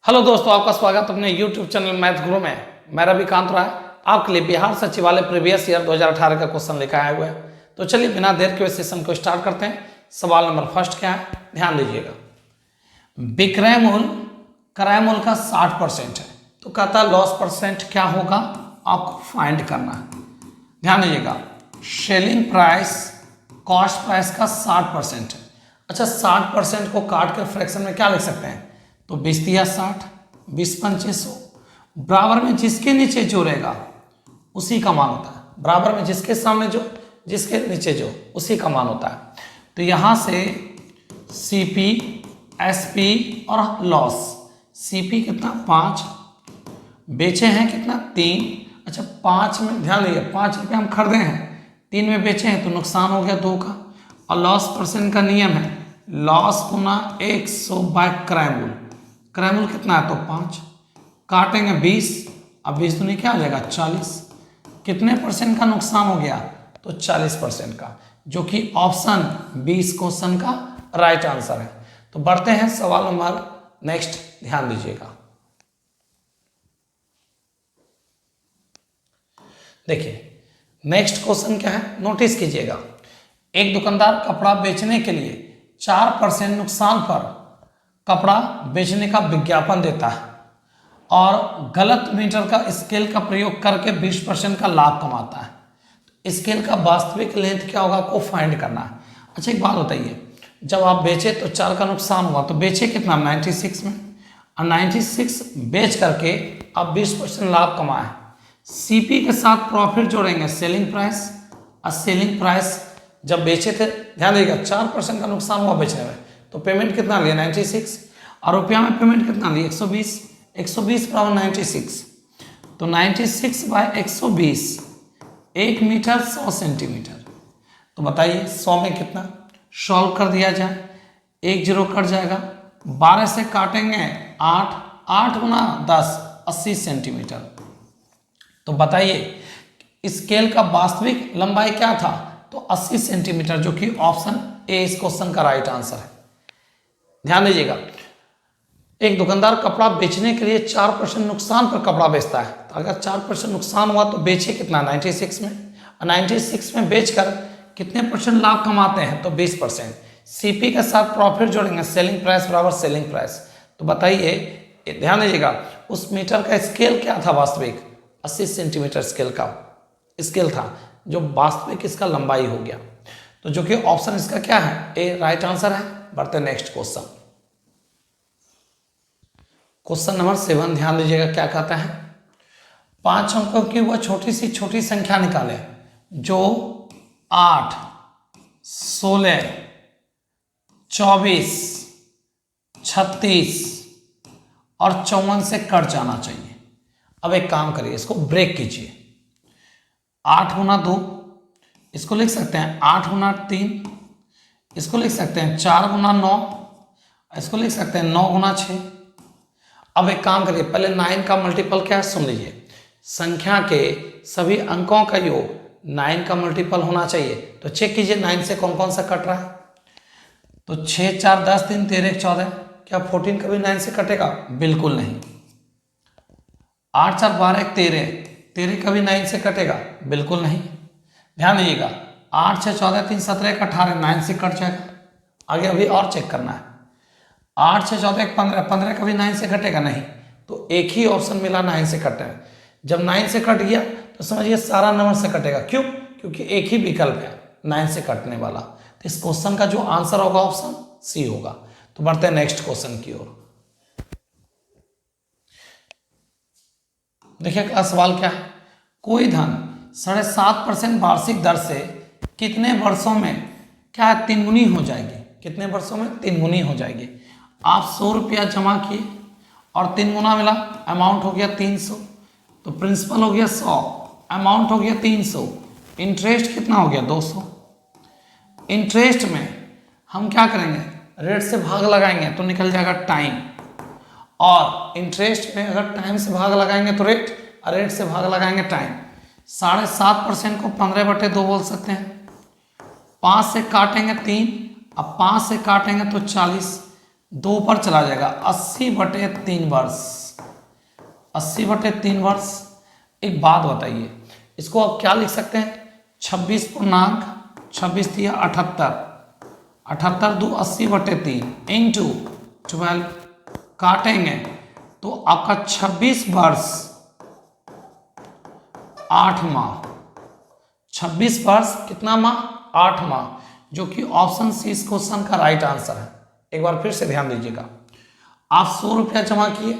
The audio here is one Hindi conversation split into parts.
हेलो दोस्तों, आपका स्वागत अपने यूट्यूब चैनल मैथ गुरु में। मैं रविकांत राय आपके लिए बिहार सचिवालय प्रीवियस ईयर 2018 का क्वेश्चन लेकर आए हुए हैं। तो चलिए बिना देर के सेशन को स्टार्ट करते हैं। सवाल नंबर फर्स्ट क्या है, ध्यान दीजिएगा। विक्रय मूल्य क्रय मूल्य का 60% है, तो कहता लॉस परसेंट क्या होगा, आपको फाइंड करना है। ध्यान दीजिएगा, सेलिंग प्राइस कॉस्ट प्राइस का 60% है। अच्छा, 60% को काट कर फ्रैक्शन में क्या लिख सकते हैं, तो 20 दिया 60, 20 पंचे 100, बराबर में जिसके नीचे जो रहेगा उसी का मान होता है। बराबर में जिसके सामने जो, जिसके नीचे जो, उसी का मान होता है। तो यहां से सीपी, एसपी और लॉस। सीपी कितना 5, बेचे हैं कितना 3। अच्छा 5 में ध्यान दीजिए, 5 रुपये हम खरीदे हैं, 3 में बेचे हैं तो नुकसान हो गया 2 का। और लॉस परसेंट का नियम है लॉस गुना 100 बाय क्रय मूल्य। क्रय मूल्य कितना है तो 5, काटेंगे 20, अब 20 दूनी क्या हो जाएगा 40। कितने परसेंट का नुकसान हो गया, तो 40% का, जो कि ऑप्शन 20 क्वेश्चन का राइट आंसर है। तो बढ़ते हैं सवाल नंबर नेक्स्ट, ध्यान दीजिएगा। देखिए नेक्स्ट क्वेश्चन क्या है, नोटिस कीजिएगा। एक दुकानदार कपड़ा बेचने के लिए 4% नुकसान पर कपड़ा बेचने का विज्ञापन देता है और गलत मीटर का स्केल का प्रयोग करके 20% का लाभ कमाता है। स्केल का वास्तविक लेंथ क्या होगा, आपको फाइंड करना है। अच्छा एक बात बताइए, जब आप बेचे तो 4 का नुकसान हुआ, तो बेचे कितना 96 में, और 96 बेच करके आप 20% लाभ कमाए। सीपी के साथ प्रॉफिट जोड़ेंगे सेलिंग प्राइस, और सेलिंग प्राइस जब बेचे थे, ध्यान देगा 4% का नुकसान हुआ बेचने में, तो पेमेंट कितना लिया 96, और रुपया में पेमेंट कितना लिया 120। 120 बराबर 96, तो 96 बाय 120, 1 मीटर 100 सेंटीमीटर। तो बताइए 100 में कितना, सॉल्व कर दिया जाए, 1 जीरो कट जाएगा, 12 से काटेंगे 8, 8 गुना 10 80 सेंटीमीटर। तो बताइए स्केल का वास्तविक लंबाई क्या था, तो 80 सेंटीमीटर, जो कि ऑप्शन ए इस क्वेश्चन का राइट आंसर है। ध्यान दीजिएगा, एक दुकानदार कपड़ा बेचने के लिए 4% नुकसान पर कपड़ा बेचता है। तो अगर 4% नुकसान हुआ तो बेचे कितना 96 में, और 96 में बेचकर कितने परसेंट लाभ कमाते हैं, तो 20%। सीपी के साथ प्रॉफिट जोड़ेंगे सेलिंग प्राइस बराबर सेलिंग प्राइस। तो बताइए ध्यान दीजिएगा, उस मीटर का स्केल क्या था, वास्तविक 80 सेंटीमीटर स्केल का स्केल था, जो वास्तविक इसका लंबाई हो गया। तो जो कि ऑप्शन इसका क्या है, ए राइट आंसर है। बढ़ते नेक्स्ट क्वेश्चन, क्वेश्चन नंबर 7, ध्यान दीजिएगा क्या कहता है। 5 अंकों की वह छोटी संख्या निकाले जो 8, 16, 24, 36 और 54 से कट जाना चाहिए। अब एक काम करिए, इसको ब्रेक कीजिए। 8 गुना 2, इसको लिख सकते हैं 8 गुना 3, इसको लिख सकते हैं 4 गुना 9, इसको लिख सकते हैं 9 गुना 6। अब एक काम करिए, पहले 9 का मल्टीपल क्या है सुन लीजिए। संख्या के सभी अंकों का योग 9 का मल्टीपल होना चाहिए। तो चेक कीजिए 9 से कौन कौन सा कट रहा है, तो 6 4 10 3 13 14। क्या 14 कभी 9 से कटेगा, बिल्कुल नहीं। 8 4 12 13, 13 कभी 9 से कटेगा, बिल्कुल नहीं। ध्यान दीजिएगा, 8 6 14 3 17 18 9 से कट जाएगा। आगे अभी और चेक करना है, 8 6 14 15, 15 कभी 9 से कटेगा नहीं। तो एक ही ऑप्शन मिला 9 से कटे। जब 9 से कट गया तो समझिए सारा नंबर से कटेगा। क्यों, क्योंकि एक ही विकल्प है 9 से कटने वाला। तो इस क्वेश्चन का जो आंसर होगा ऑप्शन सी होगा। तो बढ़ते हैं नेक्स्ट क्वेश्चन की ओर। देखिए अगला सवाल क्या है, कोई धन 7.5% वार्षिक दर से कितने वर्षों में क्या है 3 गुनी हो जाएगी। कितने वर्षों में 3 गुनी हो जाएगी। आप 100 रुपया जमा किए और 3 गुना मिला, अमाउंट हो गया 300, तो प्रिंसिपल हो गया 100, अमाउंट हो गया 300, इंटरेस्ट कितना हो गया 200। इंटरेस्ट में हम क्या करेंगे, रेट से भाग लगाएंगे तो निकल जाएगा टाइम, और इंटरेस्ट में अगर टाइम से भाग लगाएंगे तो रेट, और रेट से भाग लगाएंगे टाइम। 7.5% को 15/2 बोल सकते हैं। 5 से काटेंगे 3, अब 5 से काटेंगे तो 40, 2 पर चला जाएगा, 80/3 वर्ष, 80/3 वर्ष। एक बात बताइए, इसको आप क्या लिख सकते हैं, 26 पूर्णांक 26 दिया 78, 78 दो 80/3 इंटू 12, काटेंगे तो आपका 26 वर्ष 8 माह, 26 वर्ष कितना माह, 8 माह, जो कि ऑप्शन सी इस क्वेश्चन का राइट आंसर है। एक बार फिर से ध्यान दीजिएगा, आप 100 रुपया जमा किए,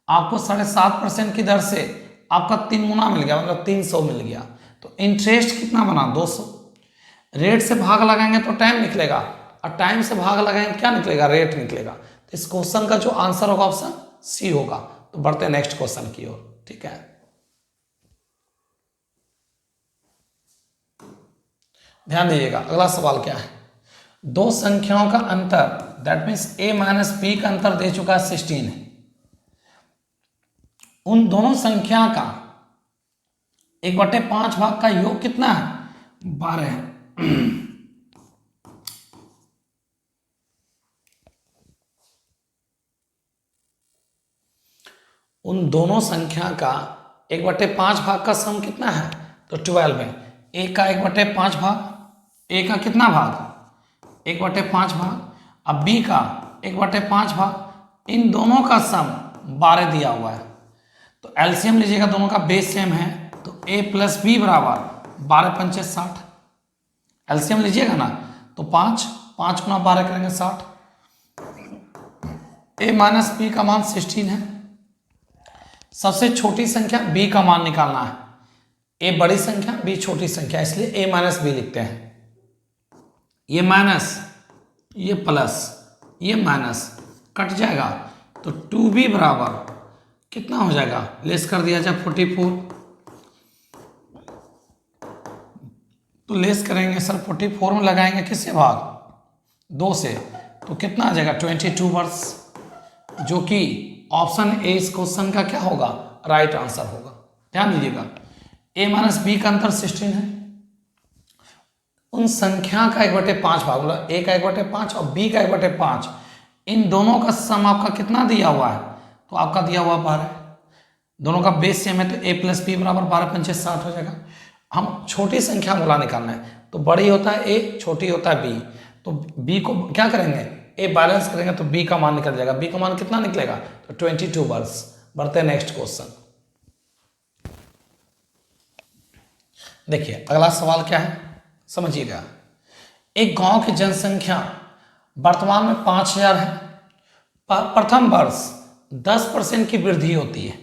आपको 7.5% की दर से आपका 3 गुना मिल गया, मतलब 300 मिल गया, तो इंटरेस्ट कितना बना, 200। रेट से भाग लगाएंगे तो टाइम निकलेगा, और टाइम से भाग लगाएंगे क्या निकलेगा, रेट निकलेगा। तो इस क्वेश्चन का जो आंसर होगा ऑप्शन सी होगा। तो बढ़ते हैं नेक्स्ट क्वेश्चन की ओर, ठीक है। ध्यान दीजिएगा, अगला सवाल क्या है, दो संख्याओं का अंतर, that means a minus b का अंतर दे चुका है 16 है। उन दोनों संख्या का 1/5 भाग का योग कितना है, 12 है। उन दोनों संख्या का 1/5 भाग का सम कितना है, तो 12 है। a का 1/5 भाग, a का कितना भाग, 1/5 भाग, अब b का 1/5 भाग, इन दोनों का सम 12 दिया हुआ है। तो एलसीएम लीजिएगा, दोनों का बेस सेम है, तो a प्लस बी बराबर 12 पंचे 60। एलसीएम लीजिएगा ना, तो 5 गुना 12 करेंगे 60। a माइनस बी का मान 16 है। सबसे छोटी संख्या b का मान निकालना है, a बड़ी संख्या b छोटी संख्या, इसलिए a माइनस बी लिखते हैं। ये माइनस, ये प्लस, ये माइनस कट जाएगा, तो 2b बराबर कितना हो जाएगा, लेस कर दिया जाए 44, तो लेस करेंगे सर 44 में लगाएंगे किससे भाग, 2 से, तो कितना आ जाएगा 22 वर्ष, जो कि ऑप्शन ए इस क्वेश्चन का क्या होगा, राइट आंसर होगा। ध्यान दीजिएगा, a माइनस बी का अंतर 16 है। उन संख्या का 1/5 भाग, मतलब a का 1/5 और b का 1/5, इन दोनों का सम आपका कितना दिया हुआ है, तो आपका दिया हुआ 12। दोनों का बेस सेम है, तो a प्लस बी बराबर 12 पंचे 60 हो जाएगा। हम छोटी संख्या मूला निकालना है, तो बड़ी होता है a, छोटी होता है b, तो b को क्या करेंगे, a बैलेंस करेंगे तो b का मान निकल जाएगा। b का मान कितना निकलेगा, तो 22 वर्ष। बढ़ते हैं नेक्स्ट क्वेश्चन। देखिए अगला सवाल क्या है, समझिएगा। एक गांव की जनसंख्या वर्तमान में 5000 है। प्रथम वर्ष 10% की वृद्धि होती है,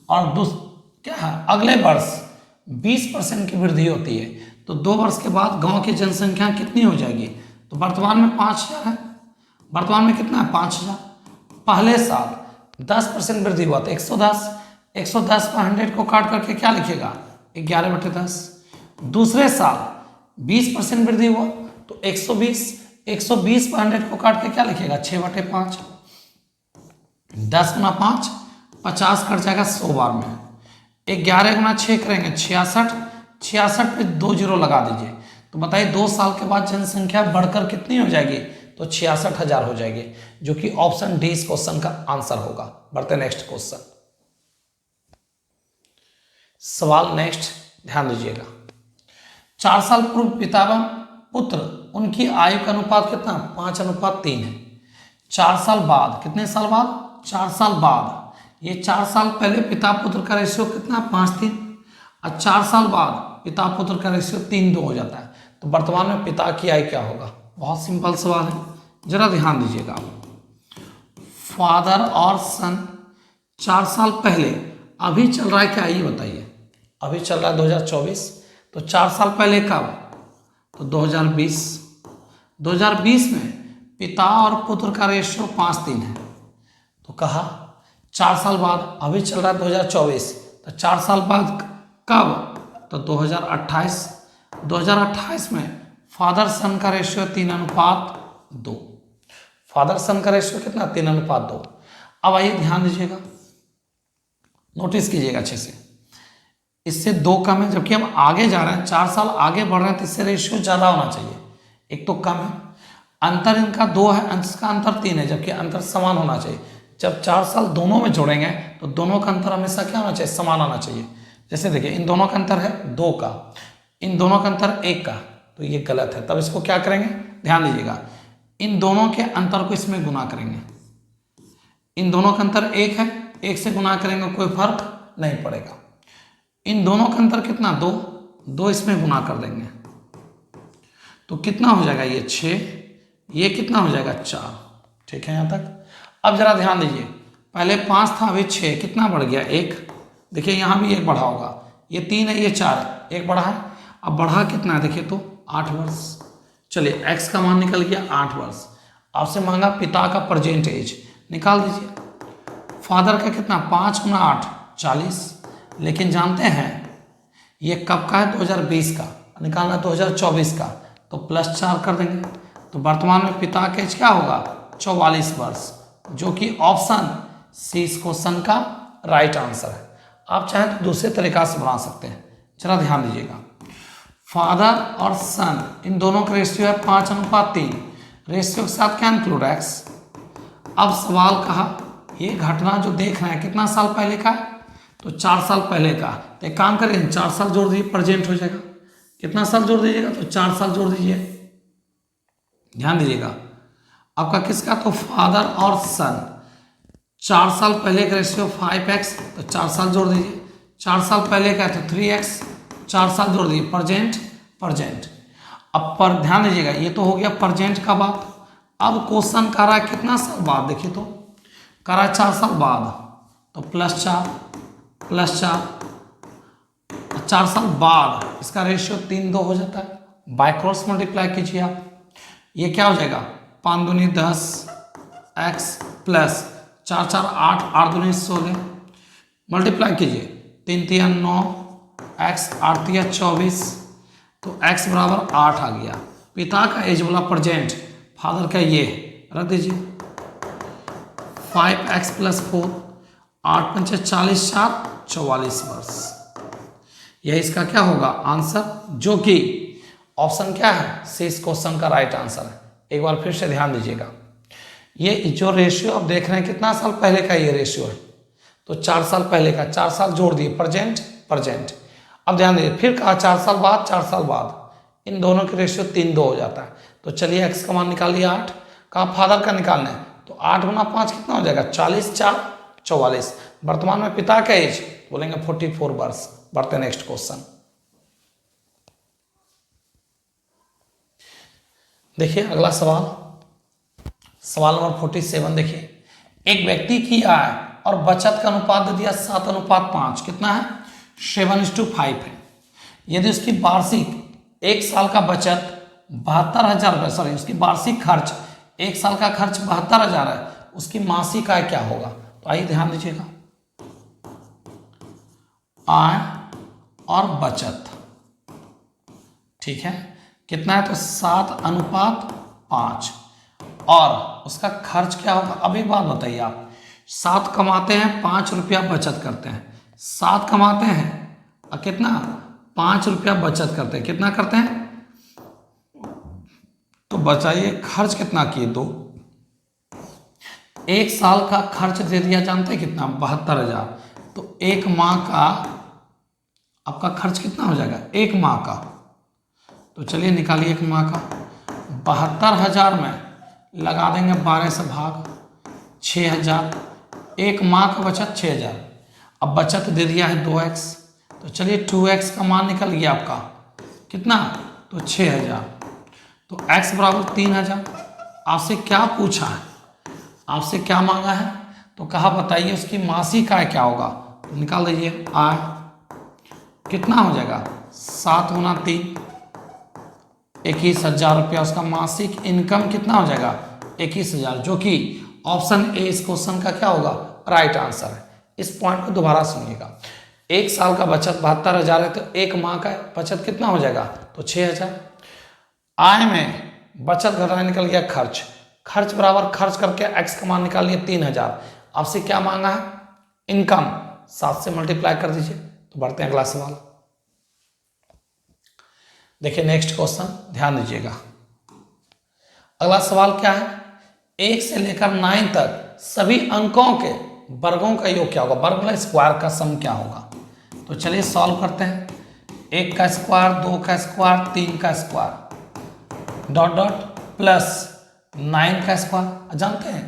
और क्या है, अगले वर्ष 20% की वृद्धि होती है। तो 2 वर्ष के बाद गांव की जनसंख्या कितनी हो जाएगी, तो वर्तमान में 5000 है, वर्तमान में कितना है 5000। पहले साल 10% वृद्धि हुआ तो 110, 110 पर 100 को काट करके क्या लिखेगा, 11/10। दूसरे साल 20% वृद्धि हुआ तो 120, 120 पर 100 को काट के क्या लिखेगा, 6/5। 10 गुना 5 50 कट जाएगा 100 बार में। 11 गुना 6 करेंगे 66, 66 पे 2 जीरो लगा दीजिए, तो बताइए 2 साल के बाद जनसंख्या बढ़कर कितनी हो जाएगी, तो 66,000 हो जाएगी, जो कि ऑप्शन डी इस क्वेश्चन का आंसर होगा। बढ़ते नेक्स्ट क्वेश्चन। सवाल नेक्स्ट ध्यान दीजिएगा। 4 साल पूर्व पिता व पुत्र, उनकी आयु का अनुपात कितना, 5:3 है। 4 साल बाद, कितने साल बाद, 4 साल बाद, ये 4 साल पहले पिता पुत्र का रेशियो कितना, 5:3, और 4 साल बाद पिता पुत्र का रेशियो 3:2 हो जाता है। तो वर्तमान में पिता की आयु क्या होगा, बहुत सिंपल सवाल है, जरा ध्यान दीजिएगा। फादर और सन 4 साल पहले, अभी चल रहा है क्या, ये बताइए, अभी चल रहा है 2024, तो 4 साल पहले कब, तो 2020। 2020 में पिता और पुत्र का रेशियो 5:3 है, तो कहा 4 साल बाद, अभी चल रहा है 2024, तो 4 साल बाद कब, तो 2028। 2028 में फादर सन का रेशियो 3:2, फादर सन का रेशियो कितना, 3:2। अब आइए ध्यान दीजिएगा, नोटिस कीजिएगा अच्छे से, इससे 2 कम है, जबकि हम आगे जा रहे हैं, 4 साल आगे बढ़ रहे हैं, तो इससे रेशियो ज़्यादा होना चाहिए, एक तो कम है। अंतर इनका 2 है, अंश का अंतर 3 है, जबकि अंतर समान होना चाहिए। जब 4 साल दोनों में जोड़ेंगे तो दोनों का अंतर हमेशा क्या होना चाहिए, समान आना चाहिए। जैसे देखिए इन दोनों का अंतर है 2 का, इन दोनों का अंतर 1 का, तो ये गलत है। तब इसको क्या करेंगे, ध्यान दीजिएगा, इन दोनों के अंतर को इसमें गुना करेंगे। इन दोनों का अंतर 1 है, 1 से गुना करेंगे कोई फर्क नहीं पड़ेगा। इन दोनों का अंतर कितना, 2, 2 इसमें गुना कर देंगे तो कितना हो जाएगा, ये 6, ये कितना हो जाएगा 4। ठीक है यहाँ तक। अब जरा ध्यान दीजिए, पहले 5 था, अभी 6, कितना बढ़ गया, 1। देखिए यहाँ भी 1 बढ़ा होगा, ये 3 है, ये 4 है, 1 बढ़ा है। अब बढ़ा कितना है देखिए तो 8 वर्ष। चलिए x का मान निकल गया 8 वर्ष। आपसे मांगा पिता का प्रेजेंट एज, निकाल दीजिए। फादर का कितना, 5 गुना 8 40, लेकिन जानते हैं ये कब का है, 2020 का, निकालना 2024 का, तो +4 कर देंगे। तो वर्तमान में पिता का एज क्या होगा, 44 वर्ष, जो कि ऑप्शन सी इस क्वेश्चन का राइट आंसर है। आप चाहें तो दूसरे तरीका से बना सकते हैं, जरा ध्यान दीजिएगा। फादर और सन इन दोनों का रेशियो है 5:3, रेशियो के साथ क्या इंक्लूड x। अब सवाल कहा, ये घटना जो देख रहे हैं कितना साल पहले का है, तो 4 साल पहले का। तो एक काम करें, 4 साल जोड़ दीजिए, प्रेजेंट हो जाएगा। कितना साल जोड़ दीजिएगा, तो 4 साल जोड़ दीजिए। ध्यान दीजिएगा आपका किसका, तो फादर और सन, 4 साल पहले का रेशियो 5x, तो 4 साल जोड़ दीजिए। 4 साल पहले का है तो 3x, 4 साल जोड़ दीजिए, प्रेजेंट। अब पर ध्यान दीजिएगा, ये तो हो गया प्रेजेंट का बात। अब क्वेश्चन कर रहा है कितना साल बाद, देखिए तो कर रहा है 4 साल बाद, तो +4 4 साल बाद इसका रेशियो 3:2 हो जाता है। बाय क्रॉस मल्टीप्लाई कीजिए आप, ये क्या हो जाएगा, 5 दूनी 10 x प्लस 4 4 8 8 दूनी 16, मल्टीप्लाई कीजिए, 3 3 9 x 8 3 24, तो x बराबर 8 आ गया। पिता का एज बोला प्रेजेंट, फादर का ये रख दीजिए, 5x + 4 8 5 40 4 44 वर्ष। यह इसका क्या होगा आंसर, जो कि ऑप्शन क्या है, सी इस क्वेश्चन का राइट आंसर है। एक बार फिर से ध्यान दीजिएगा, ये जो रेशियो आप देख रहे हैं कितना साल पहले का ये रेशियो है, तो 4 साल पहले का, 4 साल जोड़ दिए, प्रेजेंट। अब ध्यान दीजिए, फिर कहा 4 साल बाद, 4 साल बाद, इन दोनों के रेशियो 3:2 हो जाता है। तो चलिए x का मान निकालिए 8, कहा फादर का निकालना है, तो 8 गुना 5 कितना हो जाएगा, 40 4 44। वर्तमान में पिता का एज बोलेंगे 44 वर्ष। बढ़ते हैं नेक्स्ट क्वेश्चन। देखिए अगला सवाल, सवाल नंबर 47। देखिए एक व्यक्ति की आय और बचत का अनुपात दे दिया 7:5, कितना है, 7:5 है। यदि उसकी वार्षिक 1 साल का बचत 72,000 रुपये, सॉरी उसकी वार्षिक खर्च 1 साल का खर्च 72,000 है, उसकी मासिक आय क्या होगा। तो आइए ध्यान दीजिएगा, आय और बचत, ठीक है, कितना है, तो 7:5, और उसका खर्च क्या होगा। अभी बात बताइए आप, 7 कमाते हैं, 5 रुपया बचत करते हैं, 7 कमाते हैं और कितना, 5 रुपया बचत करते हैं, कितना करते हैं, तो बचाइए खर्च कितना किए, 2। 1 साल का खर्च दे दिया, जानते हैं कितना, 72,000। तो 1 माह का आपका खर्च कितना हो जाएगा, 1 माह का, तो चलिए निकालिए 1 माह का, 72,000 में लगा देंगे 12 से भाग, 6,000, 1 माह का बचत 6,000। अब बचत दे दिया है 2x, तो चलिए 2x का मान निकल गया आपका कितना, तो 6,000। तो x बराबर 3,000। आपसे क्या पूछा है, आपसे क्या मांगा है, तो कहा बताइए उसकी मासिक आय क्या होगा। तो निकाल दीजिए, आय कितना हो जाएगा, 7 गुना 3 21,000 रुपया। उसका मासिक इनकम कितना हो जाएगा, 21,000, जो कि ऑप्शन ए इस क्वेश्चन का क्या होगा, राइट आंसर है। इस पॉइंट को दोबारा सुनिएगा, 1 साल का बचत 72,000 है, तो 1 माह का बचत कितना हो जाएगा, तो 6,000। आय में बचत घटाना निकल गया खर्च, खर्च बराबर खर्च करके x का मान निकाल लिया 3,000। आपसे क्या मांगा है, इनकम, 7 से मल्टीप्लाई कर दीजिए। तो बढ़ते हैं अगला सवाल। देखिए नेक्स्ट क्वेश्चन ध्यान दीजिएगा, अगला सवाल क्या है, 1 से लेकर 9 तक सभी अंकों के वर्गों का योग क्या होगा, वर्ग मतलब स्क्वायर का सम क्या होगा। तो चलिए सॉल्व करते हैं। 1 का स्क्वायर, 2 का स्क्वायर, 3 का स्क्वायर डॉट डॉट प्लस 9 का स्क्वायर। जानते हैं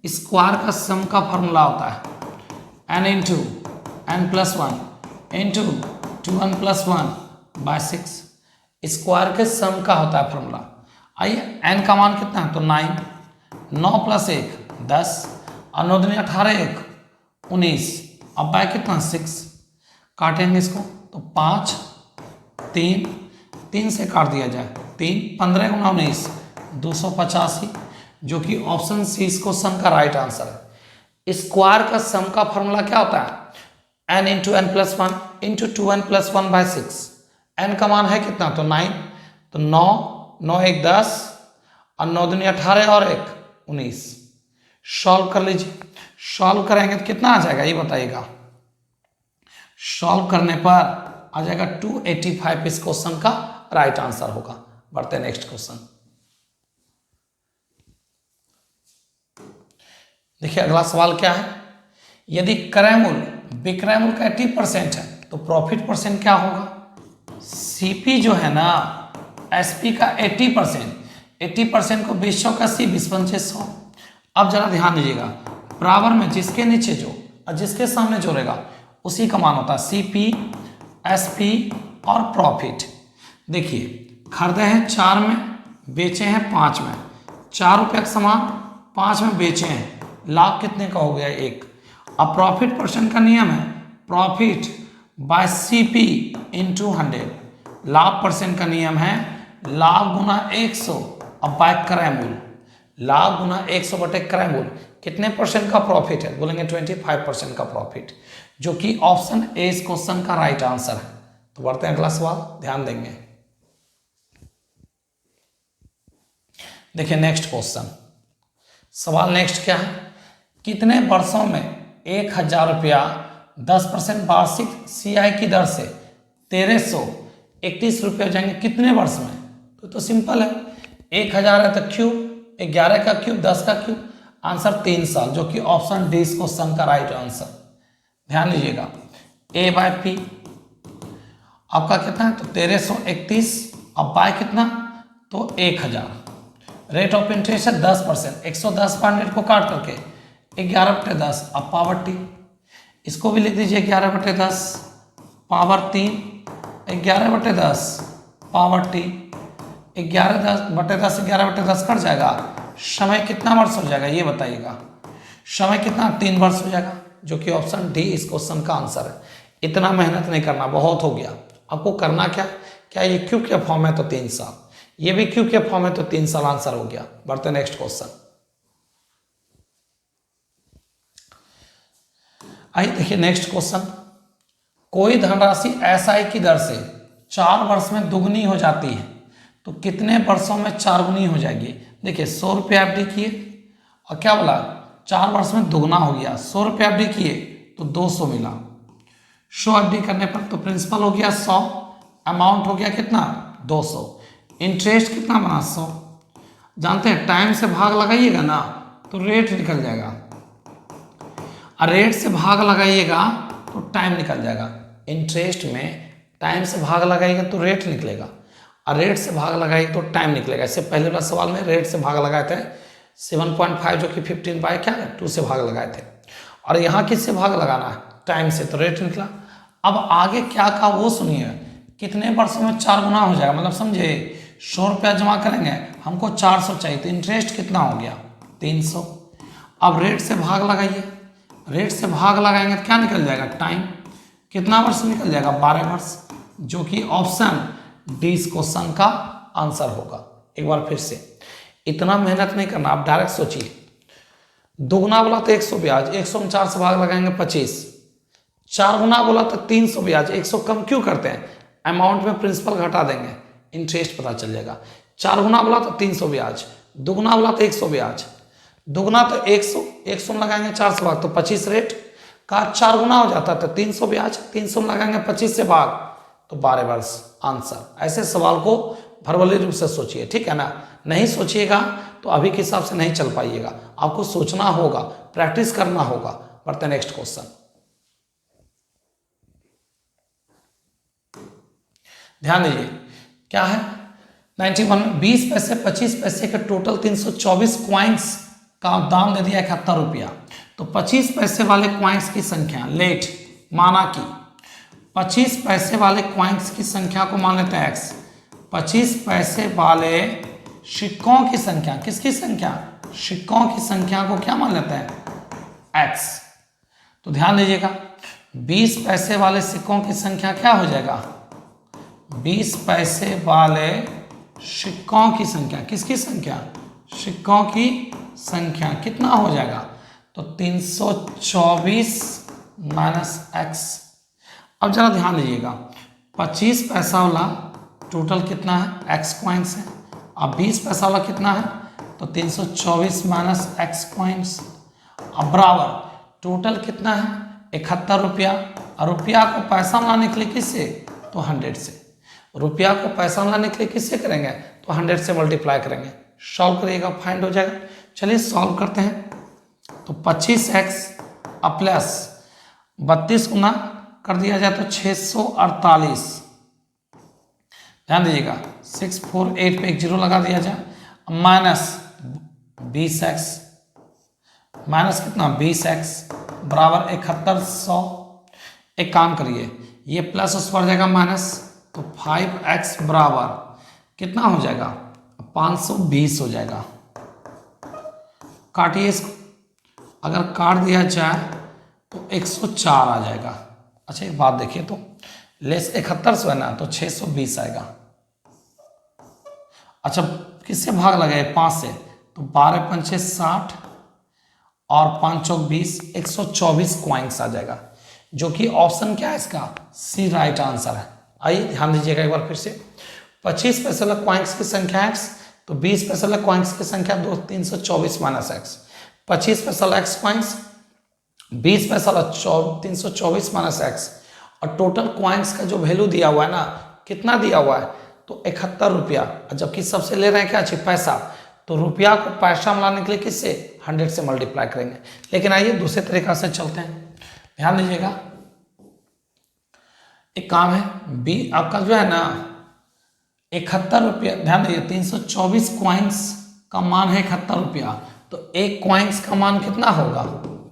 स्क्वायर का सम का फॉर्मूला होता है n into n plus 1 into 2n plus 1 by 6। Square के सम का होता है फॉर्मूला। आइए n का मान कितना है, तो 9, 9 प्लस 1 10 और 9 दूनी 18, 1 19, अब बाय कितना 6, काटेंगे इसको तो 5 3 3 से काट दिया जाए 3 15 गुना 19 285, जो कि ऑप्शन सी इस क्वेश्चन का राइट आंसर है। स्क्वायर का सम का फॉर्मूला क्या होता है, n into n plus 1 into 2n plus 1 by 6। n का मान है कितना, तो 9, तो 9 9 1 10 और 9 दूनी 18 और 1 19। सॉल्व कर लीजिए। सॉल्व करेंगे तो कितना आ जाएगा ये बताइएगा। सॉल्व करने पर आ जाएगा 285 इस क्वेश्चन का राइट आंसर होगा। बढ़ते हैं नेक्स्ट क्वेश्चन। देखिए अगला सवाल क्या है, यदि क्रय मूल्य विक्रय मूल्य का 80% है तो प्रॉफिट परसेंट क्या होगा। सीपी जो है ना एसपी का 80% को 20 का 80 20 2500। अब जरा ध्यान दीजिएगा, बराबर में जिसके नीचे जो और जिसके सामने जो रहेगा उसी का मान होता है सीपी एसपी और प्रॉफिट। देखिए खरीदे हैं 4 में, बेचे हैं 5 में, 4 रुपये का सामान 5 में बेचे हैं, लाभ कितने का हो गया 1। अब प्रॉफिट परसेंट का नियम है प्रॉफिट बाय सीपी इंटू 100। लाभ परसेंट का नियम है लाभ गुना 100 अब बाय क्रय मूल्य, लाभ गुना 100 बटे क्रय मूल्य। कितने परसेंट का प्रॉफिट है, बोलेंगे 25% का प्रॉफिट, जो कि ऑप्शन ए इस क्वेश्चन का राइट आंसर है। तो बढ़ते हैं अगला सवाल, ध्यान देंगे। देखिए नेक्स्ट क्वेश्चन, सवाल नेक्स्ट क्या है, कितने वर्षों में 1000 रुपया 10% वार्षिक सीआई की दर से 1331 रुपये हो जाएंगे कितने वर्ष में। तो सिंपल है, 1000 है तो क्यूब 11 का क्यूब 10 का क्यूब, आंसर 3 साल, जो कि ऑप्शन डी इस क्वेश्चन का राइट आंसर। ध्यान दीजिएगा ए बाय पी आपका कितना है, तो 1331 अब बाय कितना, तो 1000। रेट ऑफ इंटरेस्ट है 10%, 110 पर 100 को काट करके 11/10 अब पावर टी, इसको भी लिख दीजिए 11/10 पावर 3 11/10 पावर टी 11/10 11/10 कट जाएगा। समय कितना वर्ष हो जाएगा ये बताइएगा, समय कितना 3 वर्ष हो जाएगा, जो कि ऑप्शन डी इस क्वेश्चन का आंसर है। इतना मेहनत नहीं करना, बहुत हो गया। आपको करना क्या ये क्यों के फॉर्म है तो 3 साल, ये भी क्यों के फॉर्म है तो 3 साल, आंसर हो गया। बढ़ते नेक्स्ट क्वेश्चन। आइए देखिए नेक्स्ट क्वेश्चन, कोई धनराशि एसआई की दर से 4 वर्ष में दुगनी हो जाती है तो कितने वर्षों में 4 गुनी हो जाएगी। देखिए 100 रुपये एफडी किए और क्या बोला 4 वर्ष में दुगना हो गया, 100 रुपये एफडी किए तो 200 मिला, 100 एफडी करने पर तो प्रिंसिपल हो गया 100, अमाउंट हो गया कितना 200, इंटरेस्ट कितना बना 100। जानते हैं टाइम से भाग लगाइएगा ना तो रेट निकल जाएगा, और रेट से भाग लगाइएगा तो टाइम निकल जाएगा। इंटरेस्ट में टाइम से भाग लगाइएगा तो रेट निकलेगा, और रेट से भाग लगाइएगा तो टाइम निकलेगा। इससे पहले वाला सवाल में रेट से भाग लगाए थे 7.5, जो कि 15 बाय क्या है 2 से भाग लगाए थे, और यहाँ किससे भाग लगाना है टाइम से, तो रेट निकला। अब आगे क्या कहा वो सुनिए, कितने वर्षों में 4 गुना हो जाएगा, मतलब समझे 100 रुपया जमा करेंगे हमको 400 चाहिए, तो इंटरेस्ट कितना हो गया 300। अब रेट से भाग लगाइए, रेट से भाग लगाएंगे तो क्या निकल जाएगा टाइम, कितना वर्ष निकल जाएगा 12 वर्ष, जो कि ऑप्शन डी इस क्वेश्चन का आंसर होगा। एक बार फिर से, इतना मेहनत नहीं करना, आप डायरेक्ट सोचिए। दुगना बोला तो 100 ब्याज, 100 में 4 से भाग लगाएंगे 25, 4 गुना बोला तो 300 ब्याज, 100 कम क्यों करते हैं, अमाउंट में प्रिंसिपल घटा देंगे, इंटरेस्ट पता चल जाएगा। 4 गुना बोला तो 300 ब्याज, दुगना बोला तो 100 ब्याज, दुगना तो 100 में लगाएंगे 4 से भाग तो 25 रेट का, 4 गुना हो जाता है तो 300 ब्याज, 300 में लगाएंगे 25 से भाग तो 12 वर्ष, आंसर। ऐसे सवाल को भरवली रूप से सोचिए, ठीक है ना। नहीं सोचिएगा तो अभी के हिसाब से नहीं चल पाइएगा, आपको सोचना होगा, प्रैक्टिस करना होगा। बढ़ते नेक्स्ट क्वेश्चन। ध्यान दीजिए क्या है 91 में 20 पैसे 25 पैसे के टोटल 324 क्वाइंस का दाम दे दिया 71 रुपया। तो 25 पैसे वाले क्वाइंस की संख्या लेट माना कि 25 पैसे वाले क्वाइंस की संख्या को मान लेते हैं x। 25 पैसे वाले सिक्कों की संख्या, किसकी संख्या, सिक्कों की संख्या को क्या मान लेते हैं x। तो ध्यान दीजिएगा 20 पैसे वाले सिक्कों की संख्या क्या हो जाएगा, 20 पैसे वाले सिक्कों की संख्या, किसकी संख्या, सिक्कों की संख्या कितना हो जाएगा, तो 324 माइनस x। अब जरा ध्यान दीजिएगा 25 पैसा वाला टोटल कितना है x कॉइन्स है, अब 20 पैसा वाला कितना है, तो 324 माइनस x कॉइन्स। अब बराबर टोटल कितना है 71 रुपया। और रुपया को पैसा लाने के लिए किससे, तो 100 से। रुपया को पैसा लाने के लिए किससे करेंगे, तो 100 से मल्टीप्लाई करेंगे। सॉल्व करिएगा फाइंड हो जाएगा। चलिए सॉल्व करते हैं। तो 25x प्लस 32 गुना कर दिया जाए तो 648। ध्यान दीजिएगा 648 पे एक जीरो लगा दिया जाए, माइनस 20x, माइनस कितना 20x बराबर 7100। एक काम करिए ये प्लस उस पर जाएगा माइनस, तो 5x बराबर कितना हो जाएगा 520 हो जाएगा। काटिए इसको, अगर काट दिया जाए तो 104 आ जाएगा। अच्छा एक बात देखिए तो लेस 7100 है ना, तो 620 आएगा। अच्छा किससे भाग लगाए 5 से, तो 12 पंचे 60 और 5 चौक 20, 124 क्वाइंस आ जाएगा, जो कि ऑप्शन क्या है इसका, सी राइट आंसर है। आइए ध्यान दीजिएगा एक बार फिर से। 25 पैसे वाला क्वाइंस की संख्या x, तो 20 पैसे वाला क्वाइंस की संख्या 324 माइनस x। 25 पैसे वाला x क्वाइंस, 20 पैसे वाला 324 माइनस x, और टोटल क्वाइंस का जो वैल्यू दिया हुआ है ना, कितना दिया हुआ है, तो 71 रुपया। जबकि सबसे ले रहे हैं क्या चाहिए, पैसा, तो रुपया को पैसा मिलाने के लिए किससे 100 से मल्टीप्लाई करेंगे। लेकिन आइए दूसरे तरीका से चलते हैं। ध्यान दीजिएगा एक काम है बी आपका जो है ना 71 रुपया। ध्यान दीजिए 324 क्वाइंस का मान है 71 रुपया, तो एक क्वाइंस का मान कितना होगा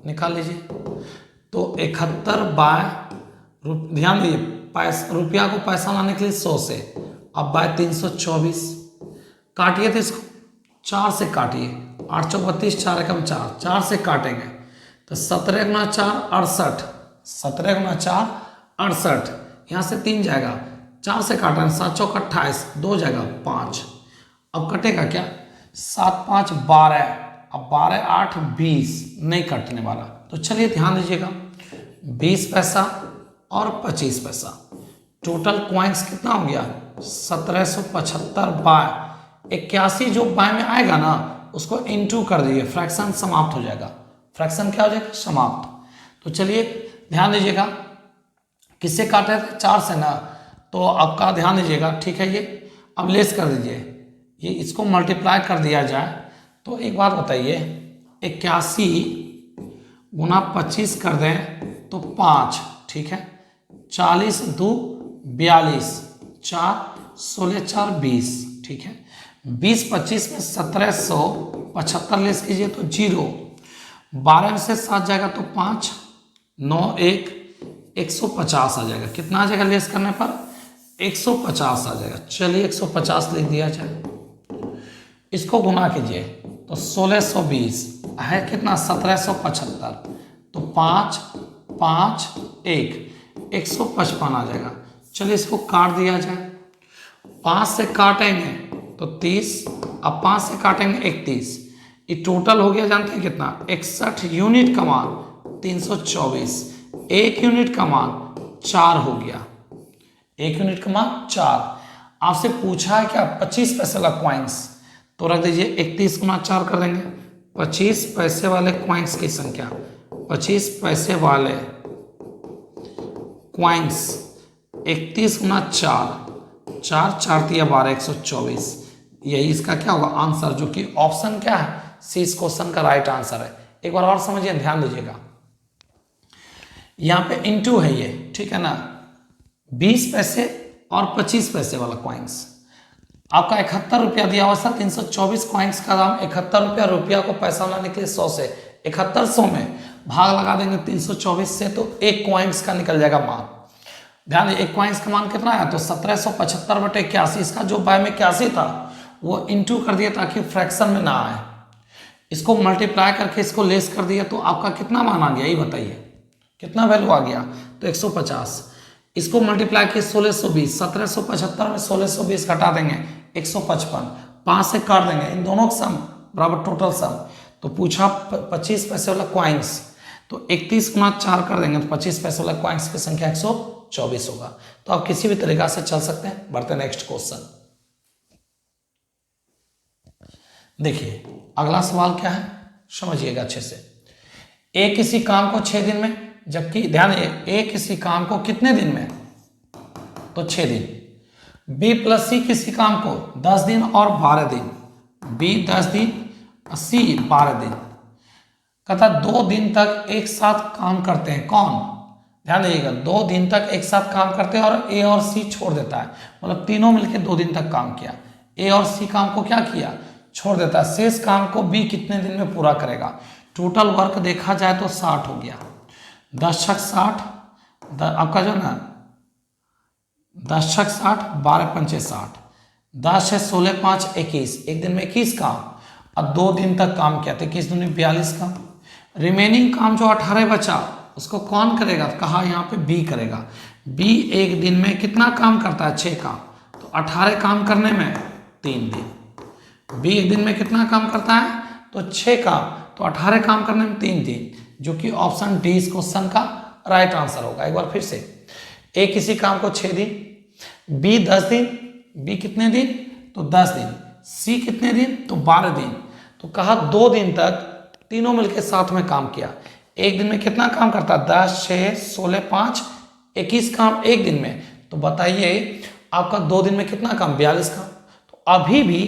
निकाल लीजिए। तो 71 बाय ध्यान दीजिए पैसा, रुपया को पैसा लाने के लिए 100 से, अब बाय 324 काटिए तो इसको 4 से काटिए, 8 चौक 32, 4 एकम 4, 4 से काटेंगे तो 17 गुना 4 68, 17 गुना 4 68, यहाँ से 3 जाएगा, 4 से काटेंगे 7 चौक 28, 2 जाएगा 5। अब कटेगा क्या 7 5 12, अब 12 8 20 नहीं कटने वाला। तो चलिए ध्यान दीजिएगा 20 पैसा और 25 पैसा, टोटल क्वाइंस कितना हो गया 1775 बाय 81। जो बाय में आएगा ना उसको इनटू कर दीजिए, फ्रैक्शन समाप्त हो जाएगा। फ्रैक्शन क्या हो जाएगा, समाप्त। तो चलिए ध्यान दीजिएगा किससे काटे थे 4 से ना, तो आपका ध्यान दीजिएगा ठीक है। ये अब लेस कर दीजिए, ये इसको मल्टीप्लाई कर दिया जाए तो एक बात बताइए 81 गुना 25 कर दें तो 5, ठीक है, 40 2 42, 4 16 4 20, ठीक है। 20 25 में 1775 लेस कीजिए तो 0, 12 में से 7 जाएगा तो 5, 9 1 150 आ जाएगा। कितना आ जाएगा लेस करने पर 150 आ जाएगा। चलिए 150 लिख दिया जाए, इसको गुना कीजिए तो 1620 है कितना 1775, तो 5 5 1 155 आ जाएगा। चलिए इसको काट दिया जाए, 5 से काटेंगे तो 30, अब 5 से काटेंगे 31, ये टोटल हो गया जानते हैं कितना 61 यूनिट का मान 324, 1 यूनिट का मान 4 हो गया, 1 यूनिट का मान 4। आपसे पूछा है क्या 25 पैसे वाला क्वाइंस, तो रख दीजिए 31 गुना 4 कर देंगे। 25 पैसे वाले क्वाइंस की संख्या, 25 पैसे वाले क्वाइंस 31 गुना 4 4 4 तिया 12 124। यही इसका क्या होगा आंसर, जो कि ऑप्शन क्या है सी इस क्वेश्चन का राइट आंसर है। एक बार और समझिए, ध्यान दीजिएगा, यहाँ पे इनटू है ये, ठीक है ना, 20 पैसे और 25 पैसे वाला कॉइन्स। आपका 71 रुपया दिया हुआ था, 324 कॉइन्स का दाम 71 रुपया। रुपया को पैसा लाने के लिए 100 से 7100 में भाग लगा देंगे 324 से, तो एक कॉइन्स का निकल जाएगा मान। ध्यान एक कॉइन्स का मान कितना है, तो 1775/81। इसका जो बाय में 81 था वो इंटू कर दिया ताकि फ्रैक्शन में ना आए। इसको मल्टीप्लाई करके इसको लेस कर दिया, तो आपका कितना मान आ गया ये बताइए, कितना वैल्यू आ गया, तो 150। इसको मल्टीप्लाई किए 1620, 1775 में 1620 घटा देंगे 155, 5 से काट देंगे, इन दोनों का सम बराबर टोटल सम। तो पूछा 25 पैसे वाला कॉइन्स, तो 31 गुना 4 कर देंगे तो 25 पैसे वाला कॉइन्स की संख्या 124 होगा। तो आप किसी भी तरीका से चल सकते हैं। बढ़ते नेक्स्ट क्वेश्चन। देखिए अगला सवाल क्या है, समझिएगा अच्छे से। ए किसी काम को 6 दिन में, जबकि ध्यान ए किसी काम को कितने दिन में, तो 6 दिन। बी प्लस सी किसी काम को 10 दिन और 12 दिन, बी 10 दिन सी 12 दिन। कहता 2 दिन तक एक साथ काम करते हैं, कौन, ध्यान दीजिएगा, 2 दिन तक एक साथ काम करते हैं और ए और सी छोड़ देता है, मतलब तीनों मिलकर 2 दिन तक काम किया। ए और सी काम को क्या किया, छोड़ देता है। शेष काम को बी कितने दिन में पूरा करेगा। टोटल वर्क देखा जाए तो 60 हो गया, 10 छक 60, आपका जो ना 10 छक 60, 12 पंचे 60, 10 है 16 5 21, एक दिन में 21 काम, और 2 दिन तक काम किया तो 21 दूनी 42 काम। रिमेनिंग काम जो 18 बचा उसको कौन करेगा, कहा यहाँ पे बी करेगा। बी एक दिन में कितना काम करता है, 6 काम, तो 18 काम करने में 3 दिन। बी एक दिन में कितना काम करता है, तो 6 काम, तो 18 काम करने में 3 दिन, जो कि ऑप्शन डी इस क्वेश्चन का राइट आंसर होगा। एक बार फिर से, ए किसी काम को 6 दिन, बी 10 दिन, बी कितने दिन, तो 10 दिन, सी कितने दिन, तो 12 दिन। तो कहा 2 दिन तक तीनों मिलकर साथ में काम किया। एक दिन में कितना काम करता है, 10 6 16 5 21 काम एक दिन में। तो बताइए आपका 2 दिन में कितना काम, 42 काम। तो अभी भी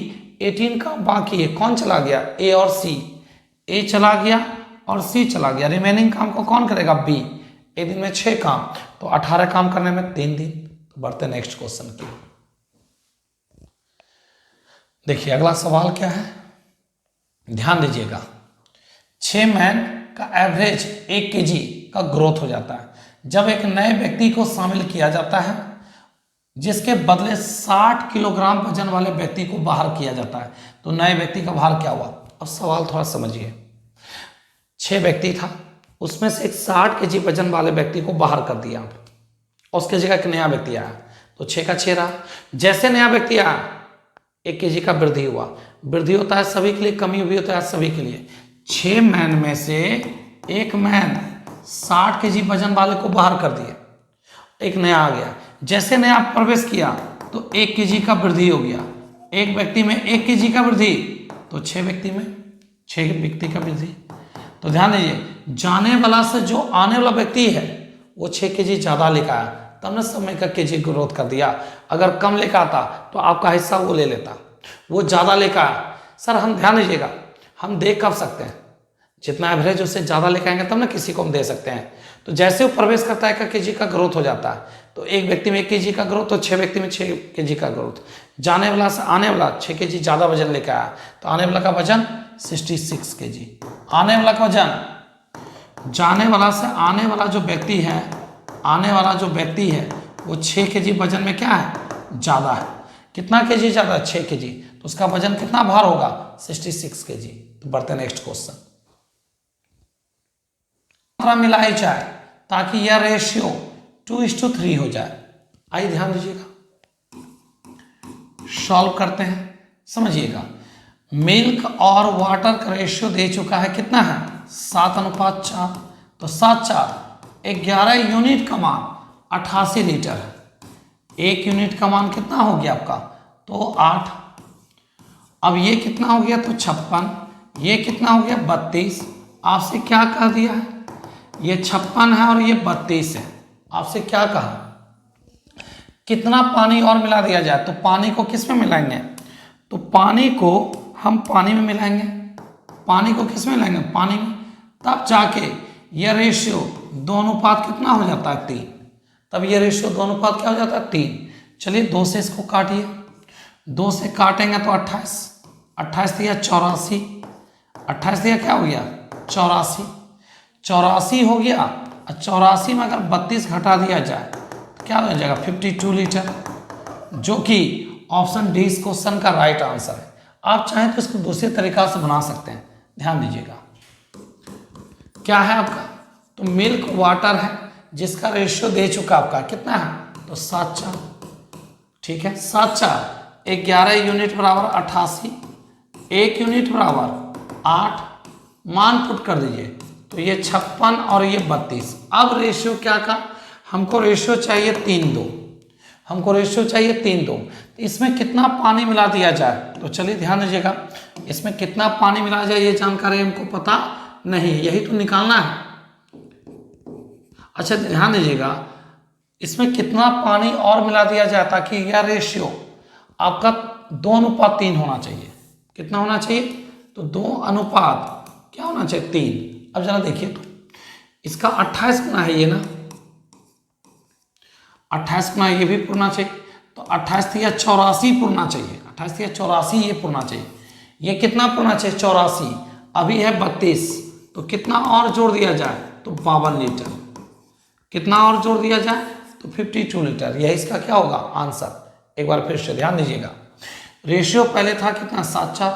18 काम बाकी है, कौन चला गया, ए और सी। ए चला गया और सी चला गया, रिमेनिंग काम को कौन करेगा, बी। एक दिन में 6 काम, तो 18 काम करने में 3 दिन। तो बढ़ते नेक्स्ट क्वेश्चन की। देखिए अगला सवाल क्या है, ध्यान दीजिएगा। 6 मैन का एवरेज 1 kg का ग्रोथ हो जाता है जब एक नए व्यक्ति को शामिल किया जाता है, जिसके बदले 60 किलोग्राम वजन वाले व्यक्ति को बाहर किया जाता है। तो नए व्यक्ति का बाहर क्या हुआ, अब सवाल थोड़ा समझिए। 6 व्यक्ति था, उसमें से एक 60 kg वजन वाले व्यक्ति को बाहर कर दिया और उसके जगह एक नया व्यक्ति आया, तो 6 का 6 रहा। जैसे नया व्यक्ति आया 1 kg का वृद्धि हुआ। वृद्धि होता है सभी के लिए, कमी भी होता है सभी के लिए। 6 मैन में से एक मैन 60 kg वजन वाले को बाहर कर दिया, एक नया आ गया। जैसे नया प्रवेश किया तो 1 kg का वृद्धि हो गया। एक व्यक्ति में 1 kg का वृद्धि, तो 6 व्यक्ति में 6 व्यक्ति का वृद्धि। तो ध्यान दीजिए, जाने वाला से जो आने वाला व्यक्ति है वो 6 kg ज़्यादा लेकर आया, तब ने समय का kg ग्रोथ कर दिया। अगर कम लेकर आता तो आपका हिस्सा वो ले लेता, वो ज़्यादा लेकर आया। सर हम ध्यान दीजिएगा, हम देख कब सकते हैं, जितना एवरेज उससे ज़्यादा लेकर आएंगे तब ना किसी को हम दे सकते हैं। तो जैसे वो प्रवेश करता है 1 kg का ग्रोथ हो जाता है, तो एक व्यक्ति में 1 kg का ग्रोथ, तो 6 व्यक्ति में 6 kg का ग्रोथ। जाने वाला से आने वाला 6 kg ज़्यादा वजन लेकर आया, तो आने वाला का वजन 66 kg। आने वाला का वजन, जाने वाला से आने वाला जो व्यक्ति है, आने वाला जो व्यक्ति है वो 6 kg वजन में क्या है, ज़्यादा है। कितना kg ज़्यादा, 6 kg, तो उसका वजन कितना भार होगा, 66 kg। तो बढ़ते नेक्स्ट क्वेश्चन। मिलाई जाए ताकि यह रेशियो 2:3 हो जाए। आइए ध्यान दीजिएगा, सॉल्व करते हैं, समझिएगा। मिल्क और वाटर का रेशियो दे चुका है, कितना है, 7:4। तो 7/4, 11 यूनिट का मान 88 लीटर है। 1 यूनिट का मान कितना हो गया आपका, तो 8। अब ये कितना हो गया, तो 56। ये कितना हो गया, 32। आपसे क्या कह दिया है, ये 56 है और ये 32 है। आपसे क्या कहा कितना पानी और मिला दिया जाए, तो पानी को किस में मिलाएंगे, तो पानी को हम पानी में मिलाएंगे। पानी को किस में मिलाएंगे, पानी में। तब जाके यह रेशियो 2 अनुपात कितना हो जाता है, 3। तब यह रेशियो 2 अनुपात क्या हो जाता है, 3। चलिए 2 से इसको काटिए, 2 से काटेंगे तो 28, 28 दिया 84, 28 दिया क्या हो गया 84, 84 हो गया। और 84 में अगर 32 घटा दिया जाए तो क्या हो जाएगा 52 लीटर, जो कि ऑप्शन डी इस क्वेश्चन का राइट आंसर है। आप चाहें तो इसको दूसरे तरीका से बना सकते हैं, ध्यान दीजिएगा। क्या है आपका, तो मिल्क वाटर है जिसका रेशियो दे चुका आपका कितना है, तो 7:4, ठीक है 7:4, 11 यूनिट बराबर 88, 1 यूनिट बराबर 8, मान पुट कर दीजिए, तो ये 56 और ये 32। अब रेशियो क्या का, हमको रेशियो चाहिए 3:2, हमको रेशियो चाहिए 3:2। तो इसमें कितना पानी मिला दिया जाए, तो चलिए ध्यान दीजिएगा, इसमें कितना पानी मिला जाए ये जानकारी हमको पता नहीं, यही तो निकालना है। अच्छा ध्यान दीजिएगा, इसमें कितना पानी और मिला दिया जाए ताकि यह रेशियो आपका 2:3 होना चाहिए। कितना होना चाहिए, तो 2 अनुपात क्या होना चाहिए 3। अब जरा देखिए, तो इसका 28 गुना है ये ना, 28 गुना ये भी पूर्णा चाहिए, तो 28 या 84 पूर्णा चाहिए, 28 या 84 ये पूर्णा चाहिए। ये कितना पूर्णा चाहिए 84, अभी है 32, तो कितना और जोड़ दिया जाए, तो 52 लीटर। कितना और जोड़ दिया जाए, तो 52 लीटर। यह इसका क्या होगा आंसर। एक बार फिर से ध्यान दीजिएगा, रेशियो पहले था कितना 7:4,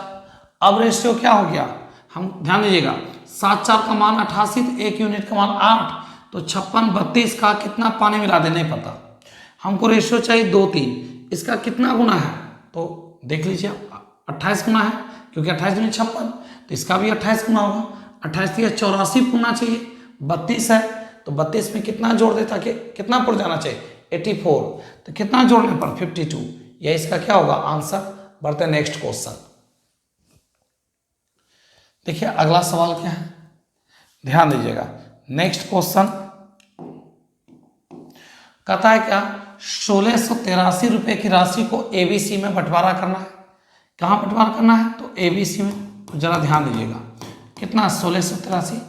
अब रेशियो क्या हो गया, हम ध्यान दीजिएगा 7:4 का मान 88, तो 1 यूनिट का मान 8, तो 56 32 का कितना पानी मिला दे नहीं पता, हमको रेशियो चाहिए 2:3। इसका कितना गुना है, तो देख लीजिए 28 गुना है, क्योंकि 28 दूनी 56, तो इसका भी 28 गुना होगा। 28 या 84 पूर्णा चाहिए, 32 है, तो 32 में कितना जोड़ देता कि कितना पुर जाना चाहिए 84, तो कितना जोड़ने पर 52। यह इसका क्या होगा आंसर। बढ़ते नेक्स्ट क्वेश्चन। देखिए अगला सवाल क्या है, ध्यान दीजिएगा। नेक्स्ट क्वेश्चन कहता है क्या, 1683 रुपए की राशि को एबीसी में बंटवारा करना है। कहाँ बंटवारा करना है, तो एबीसी में। तो जरा ध्यान दीजिएगा, कितना 1683।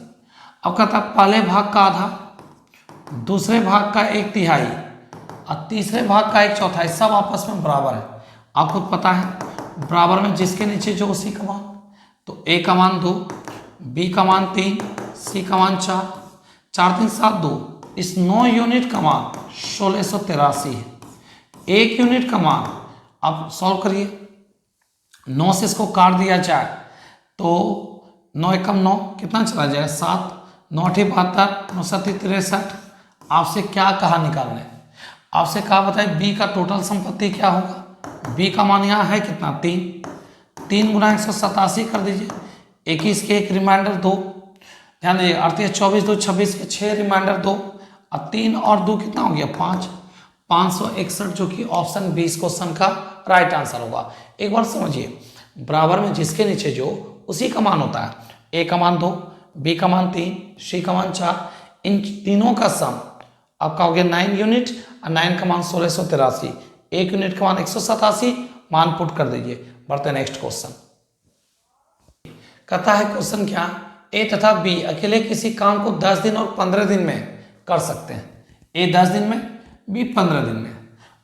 अब कहता है पहले भाग का आधा, दूसरे भाग का 1/3 और तीसरे भाग का 1/4, सब आपस में बराबर है। आपको पता है बराबर में जिसके नीचे जो उसी का मान, तो ए का मान 2, बी का मान 3, सी का मान 4, 4 3 7 2, इस 9 यूनिट का मान 1683 है। 1 यूनिट का मान आप सॉल्व करिए, 9 से इसको काट दिया जाए तो 9 एकम 9 कितना चला जाएगा 7, 9 8 72, 9 7 63। आपसे क्या कहा निकालने, आपसे कहा बताइए बी का टोटल संपत्ति क्या होगा। बी का मान यहाँ है कितना 3, 3 गुना 187 कर दीजिए, 21 के 1 रिमाइंडर 2, ध्यान दीजिए 38 24 2 26 के 6 रिमाइंडर 2, और 3 और 2 कितना हो गया 5, 561, जो कि ऑप्शन बी इस क्वेश्चन का राइट आंसर होगा। एक बार समझिए, बराबर में जिसके नीचे जो उसी का मान होता है। ए का मान 2, बी का मान 3, सी का मान 4, इन तीनों का सम आपका हो गया 9 यूनिट, और 9 का मान 1683, 1 यूनिट का मान 187, मान पुट कर दीजिए। बढ़ते नेक्स्ट क्वेश्चन। कहता है क्वेश्चन क्या, ए तथा बी अकेले किसी काम को 10 दिन और 15 दिन में कर सकते हैं। ए 10 दिन में, बी 15 दिन में।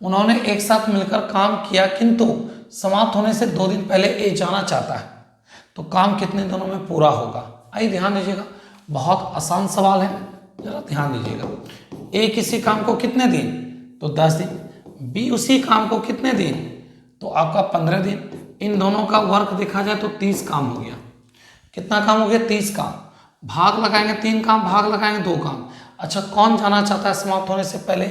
उन्होंने एक साथ मिलकर काम किया, किंतु समाप्त होने से 2 दिन पहले ए जाना चाहता है, तो काम कितने दिनों में पूरा होगा। आइए ध्यान दीजिएगा, बहुत आसान सवाल है, जरा ध्यान दीजिएगा। ए किसी काम को कितने दिन, तो 10 दिन, बी उसी काम को कितने दिन, तो आपका 15 दिन। इन दोनों का वर्क देखा जाए तो 30 काम हो गया। कितना काम हो गया 30 काम। भाग लगाएंगे 3 काम, भाग लगाएंगे 2 काम। अच्छा कौन जाना चाहता है समाप्त होने से पहले,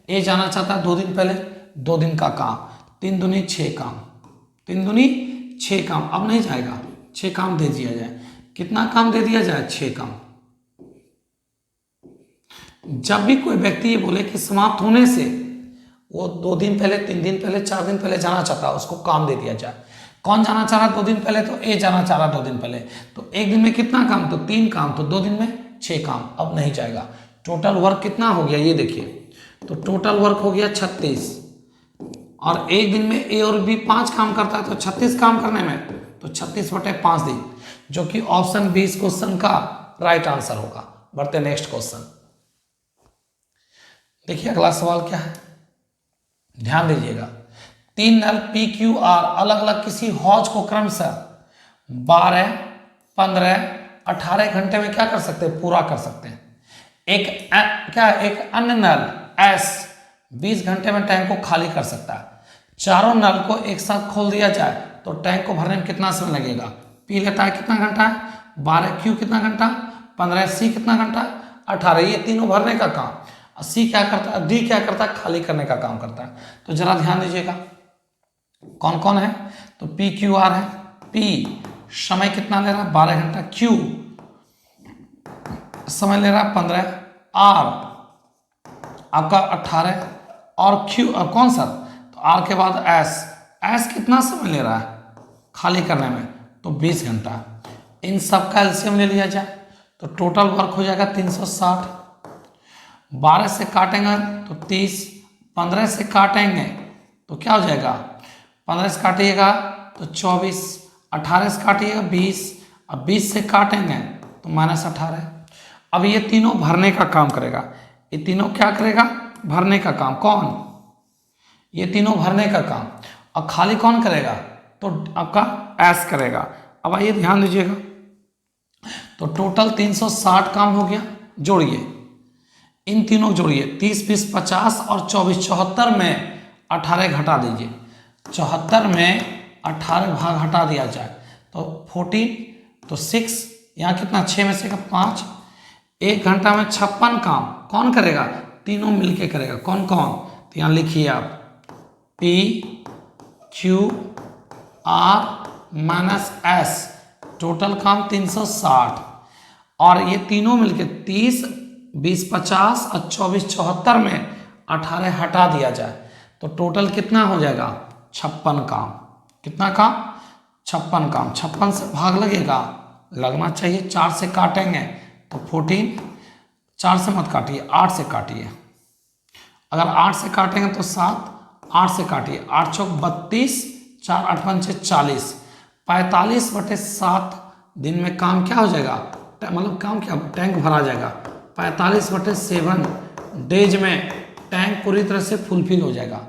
ए जाना चाहता है 2 दिन पहले, 2 दिन का काम, 3 दूनी 6 काम, 3 दूनी 6 काम। अब नहीं जाएगा, 6 काम दे दिया जाए। कितना काम दे दिया जाए 6 काम। जब भी कोई व्यक्ति ये बोले कि समाप्त होने से वो 2 दिन पहले, 3 दिन पहले, 4 दिन पहले जाना चाहता है, उसको काम दे दिया जाए। कौन जाना चाह रहा 2 दिन पहले, तो ए जाना चाह रहा 2 दिन पहले, तो 1 दिन में कितना काम, तो 3 काम, तो 2 दिन में 6 काम। अब नहीं जाएगा। टोटल वर्क कितना हो गया ये देखिए, तो टोटल वर्क हो गया 36, और एक दिन में ए और बी 5 काम करता है, तो 36 काम करने में, तो 36/5 दिन, जो कि ऑप्शन 20 क्वेश्चन का राइट आंसर होगा। बढ़ते नेक्स्ट क्वेश्चन। देखिए अगला सवाल क्या है, ध्यान दीजिएगा। 3 नल PQR अलग अलग किसी हौज को क्रमशः 12, 15, 18 घंटे में क्या कर सकते हैं, पूरा कर सकते हैं। एक अन्य नल S 20 घंटे में टैंक को खाली कर सकता है। चारों नल को एक साथ खोल दिया जाए तो टैंक को भरने में कितना समय लगेगा। P लेता है कितना घंटा है, 12, Q कितना घंटा, 15, C कितना घंटा, 18, ये तीनों भरने का काम, C क्या करता है, D क्या करता है, खाली करने का काम करता है। तो जरा ध्यान दीजिएगा कौन कौन है, तो PQR है। P समय कितना ले रहा है, 12 घंटा। Q समय ले रहा है 15, R आपका 18, और Q कौन सा, तो R के बाद S कितना समय ले रहा है खाली करने में, तो 20 घंटा। इन सब का एलसीएम ले लिया जाए तो टोटल वर्क हो जाएगा 360। 12 से काटेंगे तो 30, 15 से काटेंगे तो क्या हो जाएगा, 15 से काटिएगा तो 24, 18 से काटिएगा 20, अब 20 से काटेंगे तो -18। अब ये तीनों भरने का काम करेगा, ये तीनों क्या करेगा, भरने का काम। कौन, ये तीनों भरने का काम, और खाली कौन करेगा, तो आपका S करेगा। अब आइए ध्यान दीजिएगा, तो टोटल 360 काम हो गया। जोड़िए इन तीनों जोड़िए, 30, 20, 50 और 24, 74 में 18 घटा दीजिए, 74 में 18 भाग हटा दिया जाए तो 14, तो 6, यहाँ कितना, 6 में से 5, 1 घंटा में 56 काम कौन करेगा, तीनों मिलके करेगा। कौन कौन, तो यहाँ लिखिए आप, P Q R -S, total काम 360, और ये तीनों मिलके 30, 20, 50 और 24, 74 में 18 हटा दिया जाए तो टोटल कितना हो जाएगा, 56 काम। कितना काम, 56 काम। 56 से भाग लगेगा, लगना चाहिए, 4 से काटेंगे तो 14, 4 से मत काटिए, 8 से काटिए। अगर 8 से काटेंगे तो 7, 8 से काटिए, 8 चौक 32, 4 8 पंचे 40, 45/7 दिन में काम क्या हो जाएगा, मतलब काम क्या, टैंक भरा जाएगा। 45/7 डेज में टैंक पूरी तरह से फुलफिल हो जाएगा,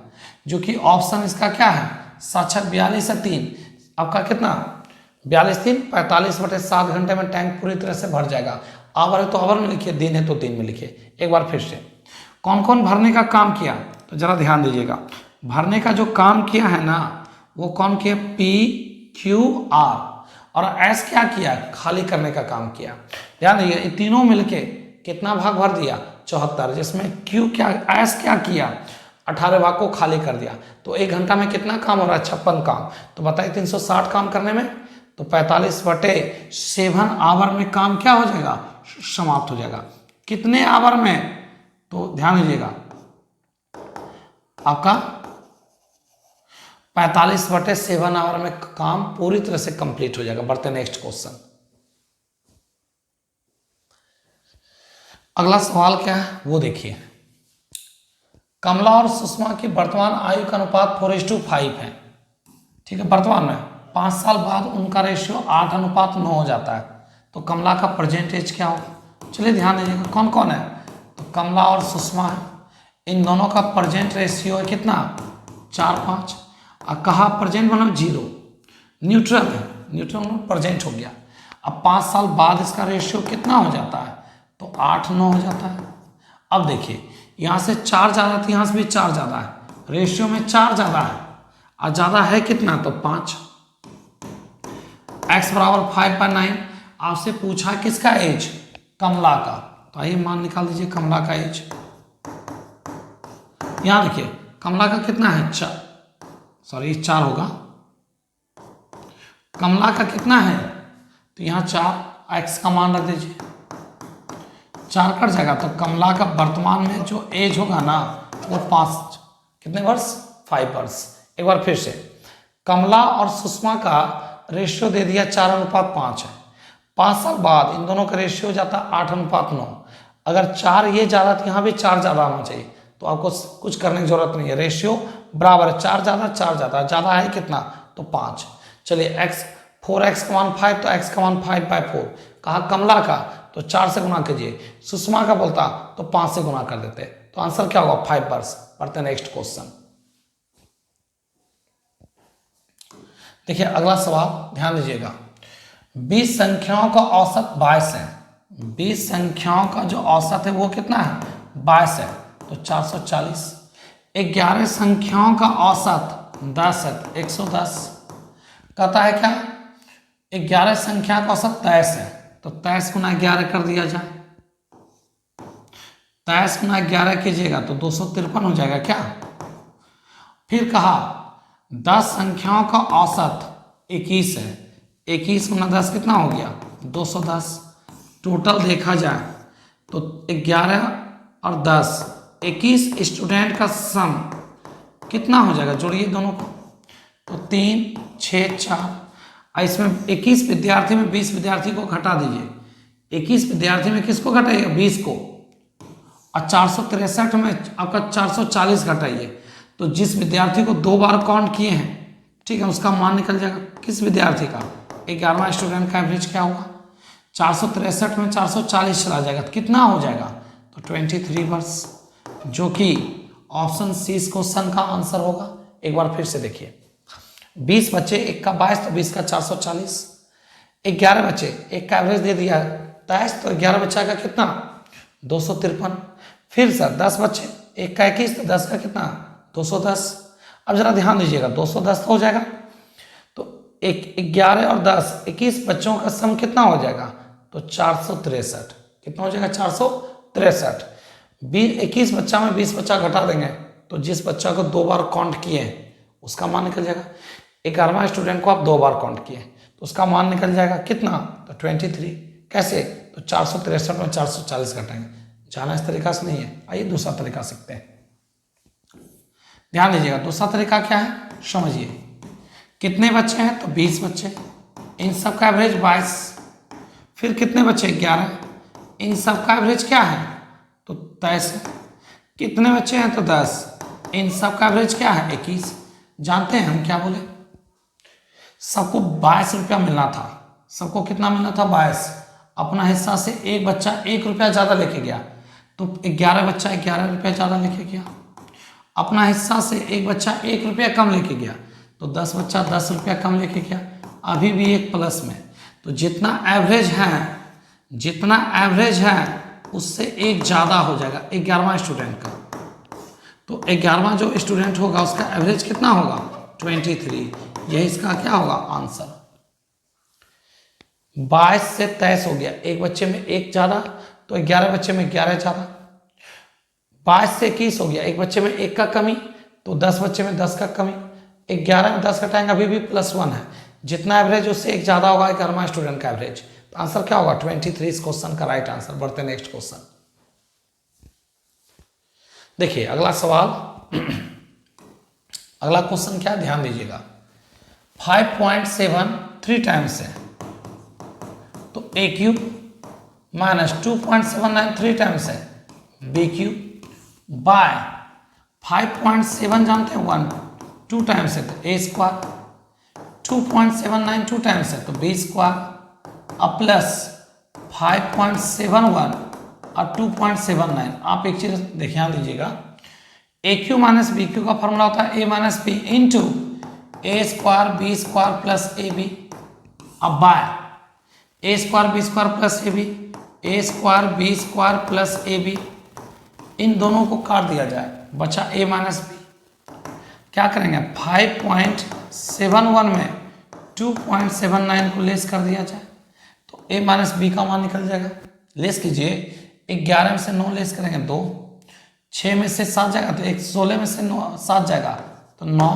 जो कि ऑप्शन इसका क्या है, साक्षात 42/3। आपका कितना, 42/3, 45/7 घंटे में टैंक पूरी तरह से भर जाएगा। आवर है तो आवर में लिखिए, दिन है तो दिन में लिखिए। एक बार फिर से कौन कौन भरने का काम किया, तो जरा ध्यान दीजिएगा। भरने का जो काम किया है ना, वो कौन किया, PQR, और S क्या किया, खाली करने का काम किया। ध्यान दीजिए, ये तीनों मिलके कितना भाग भर दिया, 74, जिसमें Q क्या, S क्या किया, 18 भाग को खाली कर दिया। तो 1 घंटा में कितना काम हो रहा है, 56 काम। तो बताइए 360 काम करने में, तो 45/7 आवर में काम क्या हो जाएगा, समाप्त हो जाएगा। कितने आवर में, तो ध्यान दीजिएगा आपका 45/7 आवर में काम पूरी तरह से कंप्लीट हो जाएगा। बढ़ते नेक्स्ट क्वेश्चन। अगला सवाल क्या है वो देखिए। कमला और सुषमा की वर्तमान आयु का अनुपात 4:5 है। ठीक है, वर्तमान में 5 साल बाद उनका रेशियो 8:9 हो जाता है। तो कमला का परसेंटेज क्या हो, चलिए ध्यान दीजिएगा कौन कौन है, तो कमला और सुषमा है। इन दोनों का परसेंट रेशियो है कितना, 4:5। और कहा परसेंट मतलब 0, न्यूट्रल है, न्यूट्रल परसेंट हो गया। अब 5 साल बाद इसका रेशियो कितना हो जाता है, तो 8:9 हो जाता है। अब देखिए यहाँ से 4 ज़्यादा थी, यहाँ से भी 4 ज़्यादा है, रेशियो में 4 ज़्यादा है, और ज़्यादा है कितना, तो 5। x = 5/9। आपसे पूछा किसका एज, कमला का, तो आइए मान निकाल दीजिए कमला का एज। यहाँ देखिए कमला का कितना है, 4 होगा। कमला का कितना है, तो यहाँ 4, x का मान रख दीजिए, 4 कट जाएगा। तो कमला का वर्तमान में जो एज होगा ना, वो 5, कितने वर्ष, 5 वर्ष। एक बार फिर से, कमला और सुषमा का रेशियो दे दिया 4:5 है। 5 साल बाद इन दोनों का रेशियो जाता 8:9। अगर 4 ये ज़्यादा तो यहाँ भी 4 ज़्यादा होना चाहिए, तो आपको कुछ करने की जरूरत नहीं है, रेशियो बराबर है, 4 ज़्यादा 4 ज़्यादा, ज़्यादा है कितना तो 5। चलिए x 4x का मान 5, तो x का मान 5/4। कहा कमला का तो 4 से गुना कीजिए, सुषमा का बोलता तो 5 से गुना कर देते, तो आंसर क्या होगा 5 वर्ष। पढ़ते हैं नेक्स्ट क्वेश्चन। देखिए अगला सवाल ध्यान दीजिएगा, 20 संख्याओं का औसत 22 है। 20 संख्याओं का जो औसत है वो कितना है 22 है, तो 440। 11 संख्याओं का औसत 10 है, तो 110। कहता है क्या 11 संख्या का औसत 23 है, तो 23 गुना 11 कर दिया जाए। 23 गुना 11 कीजिएगा तो 253 हो जाएगा क्या। फिर कहा 10 संख्याओं का औसत 21 है, 21 गुना 10 कितना हो गया 210। टोटल देखा जाए तो 11 और 10 21 स्टूडेंट का सम कितना हो जाएगा, जोड़िए दोनों को, तो 3 6 4। इसमें 21 विद्यार्थी में 20 विद्यार्थी को घटा दीजिए। 21 विद्यार्थी में किसको घटाइएगा 20 को, और 463 में आपका 440 घटाइए, तो जिस विद्यार्थी को 2 बार काउंट किए हैं ठीक है उसका मान निकल जाएगा। किस विद्यार्थी का 11वां स्टूडेंट का एवरेज क्या होगा, 463 में 440 चला जाएगा तो कितना हो जाएगा, तो 23 वर्ष, जो कि ऑप्शन सी इस क्वेश्चन का आंसर होगा। एक बार फिर से देखिए, 20 बच्चे, एक का 22 तो 20 का 440, 11 बच्चे, एक का एवरेज दे दिया 23 तो 11 बच्चा का कितना 253। फिर सर 10 बच्चे, एक का 21 तो 10 का कितना 210। अब जरा ध्यान दीजिएगा 210 हो जाएगा, तो 11 और 10 21 बच्चों का सम कितना हो जाएगा, तो 463। कितना हो जाएगा 463। 21 बच्चा में 20 बच्चा घटा देंगे तो जिस बच्चा को 2 बार काउंट किए उसका मान निकल जाएगा। 11वां स्टूडेंट को आप 2 बार काउंट किए तो उसका मान निकल जाएगा कितना, तो 23। कैसे, तो 463 में 440 घटाएंगे। जाना इस तरीका से नहीं है, आइए दूसरा तरीका सीखते हैं। ध्यान दीजिएगा दूसरा तरीका क्या है समझिए। कितने बच्चे हैं, तो 20 बच्चे, इन सब का एवरेज 22। फिर कितने बच्चे 11, इन सब का एवरेज क्या है, तो 23। कितने बच्चे हैं, तो 10, इन सब का एवरेज क्या है 21। जानते हैं हम क्या बोले, सबको 22 रुपया मिलना था, सबको कितना मिलना था 22। अपना हिस्सा से एक बच्चा 1 रुपया ज़्यादा लेके गया, तो 11 बच्चा 11 रुपया ज़्यादा लेके गया। अपना हिस्सा से एक बच्चा 1 रुपया कम लेके गया, तो 10 बच्चा 10 रुपया कम लेके गया, अभी भी एक प्लस में। तो जितना एवरेज है उससे एक ज़्यादा हो जाएगा 11वां स्टूडेंट का। तो 11वां जो स्टूडेंट होगा उसका एवरेज कितना होगा 23। यही इसका क्या होगा आंसर। 22 से 23 हो गया, एक बच्चे में एक ज़्यादा, तो 11 बच्चे में 11 ज़्यादा। 22 से 21 हो गया, एक बच्चे में एक का कमी, तो 10 बच्चे में 10 का कमी। 11 में 10 घटाएंगे अभी भी +1 है, जितना एवरेज उससे एक ज़्यादा होगा 11वां स्टूडेंट का एवरेज, तो आंसर क्या होगा 23 इस क्वेश्चन का राइट आंसर। बढ़ते नेक्स्ट क्वेश्चन। देखिए अगला सवाल अगला क्वेश्चन क्या, ध्यान दीजिएगा। 5.7 3 टाइम्स है, तो a³ माइनस 2.79 3 टाइम्स है b³ बाय 5.7 जानते हैं 1 2 टाइम्स है, तो a²। 2.79 2 टाइम्स है, तो b² अब प्लस 5.71 और 2.79। आप एक चीज ध्यान दीजिएगा, AQ माइनस BQ का फॉर्मूला होता है A माइनस B into A² B² plus AB। अब by A² B² plus AB, A² B² plus AB, इन दोनों को काट दिया जाए, बचा A माइनस B। क्या करेंगे 5.71 में 2.79 को लेस कर दिया जाए, तो A माइनस B का मान निकल जाएगा। लेस कीजिए, 11 में से 9 लेस करेंगे 2, 6 में से 7 जाएगा तो 16 में से 7 जाएगा तो 9,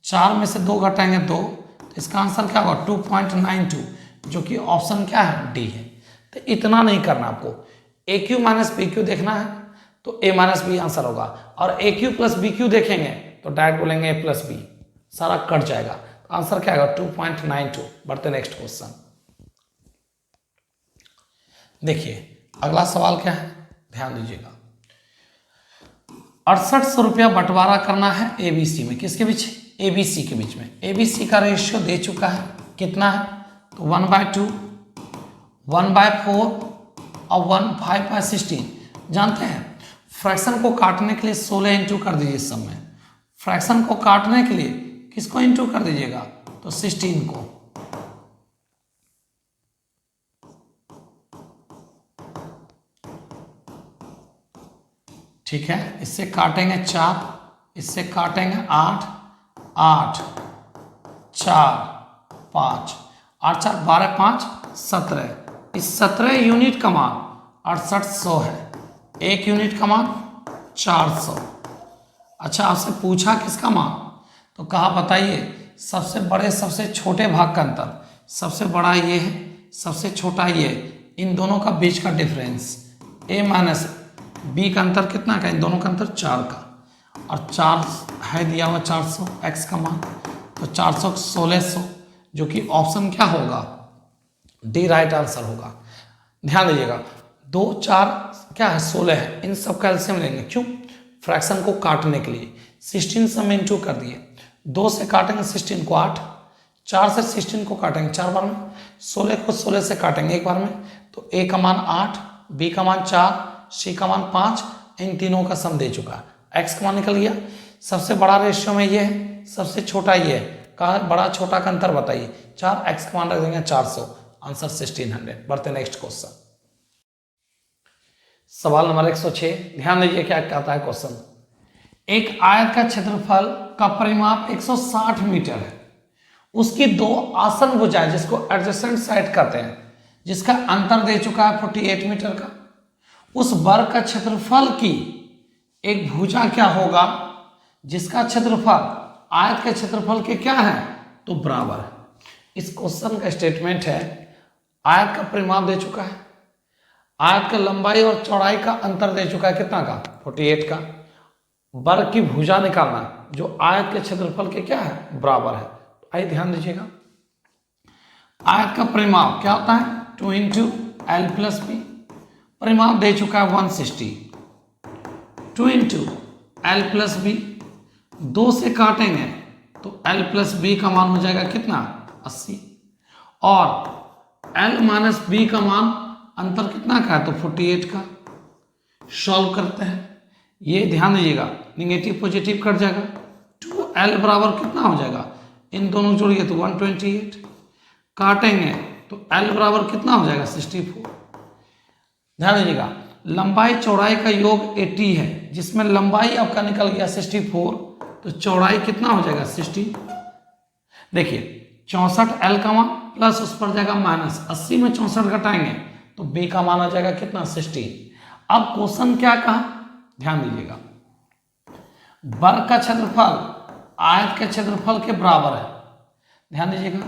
4 में से 2 घटाएंगे 2, तो इसका आंसर क्या होगा 2.92, जो कि ऑप्शन क्या है डी है। तो इतना नहीं करना आपको, AQ माइनस BQ देखना है तो A माइनस B आंसर होगा, और AQ प्लस BQ देखेंगे तो डायरेक्ट बोलेंगे A प्लस B, सारा कट जाएगा, तो आंसर क्या होगा 2.92। बढ़ते नेक्स्ट क्वेश्चन। देखिए अगला सवाल क्या है, ध्यान दीजिएगा। ₹6800 बंटवारा करना है एबीसी में। किसके बीच? एबीसी के बीच में। एबीसी का रेशियो दे चुका है, कितना है? तो 1/2, 1/4 और 1/5/16। जानते हैं फ्रैक्शन को काटने के लिए 16 इंटू कर दीजिए सब में। फ्रैक्शन को काटने के लिए किसको इंटू कर दीजिएगा? तो 16 को। ठीक है, इससे काटेंगे 4, इससे काटेंगे 8, 8 4 5, 8 4 12 5 17। इस 17 यूनिट का मान 6800 है। 1 यूनिट का मान 400। अच्छा, आपसे पूछा किसका मान? तो कहा बताइए सबसे बड़े सबसे छोटे भाग का अंतर। सबसे बड़ा ये है, सबसे छोटा ये। इन दोनों का बीच का डिफरेंस a माइनस बी का अंतर कितना का? इन दोनों का अंतर 4 का। और 4 है दिया हुआ 400 x का मान, तो 400 1600, जो कि ऑप्शन क्या होगा? डी राइट आंसर होगा। ध्यान दीजिएगा 2 4 क्या है? 16 है। इन सब का एलसीएम लेंगे। क्यों? फ्रैक्शन को काटने के लिए। 16 से हम इंटू कर दिए, 2 से काटेंगे 16 को 8, 4 से 16 को काटेंगे 4 बार में, 16 को 16 से काटेंगे 1 बार में। तो a का मान 8, b का मान 4, c का मान 5। इन तीनों का सम दे चुका है। x का मान निकल गया। सबसे बड़ा रेशियो में ये है, सबसे छोटा ये है। कहा बड़ा छोटा का अंतर बताइए। 4, x का मान रख देंगे 400, आंसर 1600। बढ़ते नेक्स्ट क्वेश्चन। सवाल नंबर 106। ध्यान दीजिए क्या कहता है क्वेश्चन। एक आयत का क्षेत्रफल का परिमाप 160 मीटर है। उसकी 2 आसन भुजाएं, जिसको एडजेसेंट साइड कहते हैं, जिसका अंतर दे चुका है 48 मीटर का। उस वर्ग का क्षेत्रफल की एक भुजा क्या होगा जिसका क्षेत्रफल आयत के क्षेत्रफल के क्या है? तो बराबर है। इस क्वेश्चन का स्टेटमेंट है आयत का परिमाप दे चुका है, आयत का लंबाई और चौड़ाई का अंतर दे चुका है कितना का? 48 का। वर्ग की भुजा निकालना जो आयत के क्षेत्रफल के क्या है? बराबर है। आइए ध्यान दीजिएगा, आयत का परिमाप क्या होता है? 2 इंटू एल प्लस बी। परिमाप दे चुका है 160, 2 इंटू एल प्लस बी। 2 से काटेंगे तो एल प्लस बी का मान हो जाएगा कितना? 80। और एल माइनस बी का मान अंतर कितना का है? तो 48 का। सॉल्व करते हैं, ये ध्यान दीजिएगा निगेटिव पॉजिटिव कट जाएगा। 2l बराबर कितना हो जाएगा? इन दोनों जोड़िए तो 128। काटेंगे तो l बराबर कितना हो जाएगा? 64। ध्यान दीजिएगा लंबाई चौड़ाई का योग 80 है, जिसमें लंबाई आपका निकल गया 64, तो चौड़ाई कितना हो जाएगा? 60। देखिए 64l का मान प्लस उस पर जाएगा माइनस, 80 में 64 घटाएंगे तो b का मान आ जाएगा कितना? 60। अब क्वेश्चन क्या कहा? ध्यान दीजिएगा वर्ग का क्षेत्रफल आयत के क्षेत्रफल के बराबर है। ध्यान दीजिएगा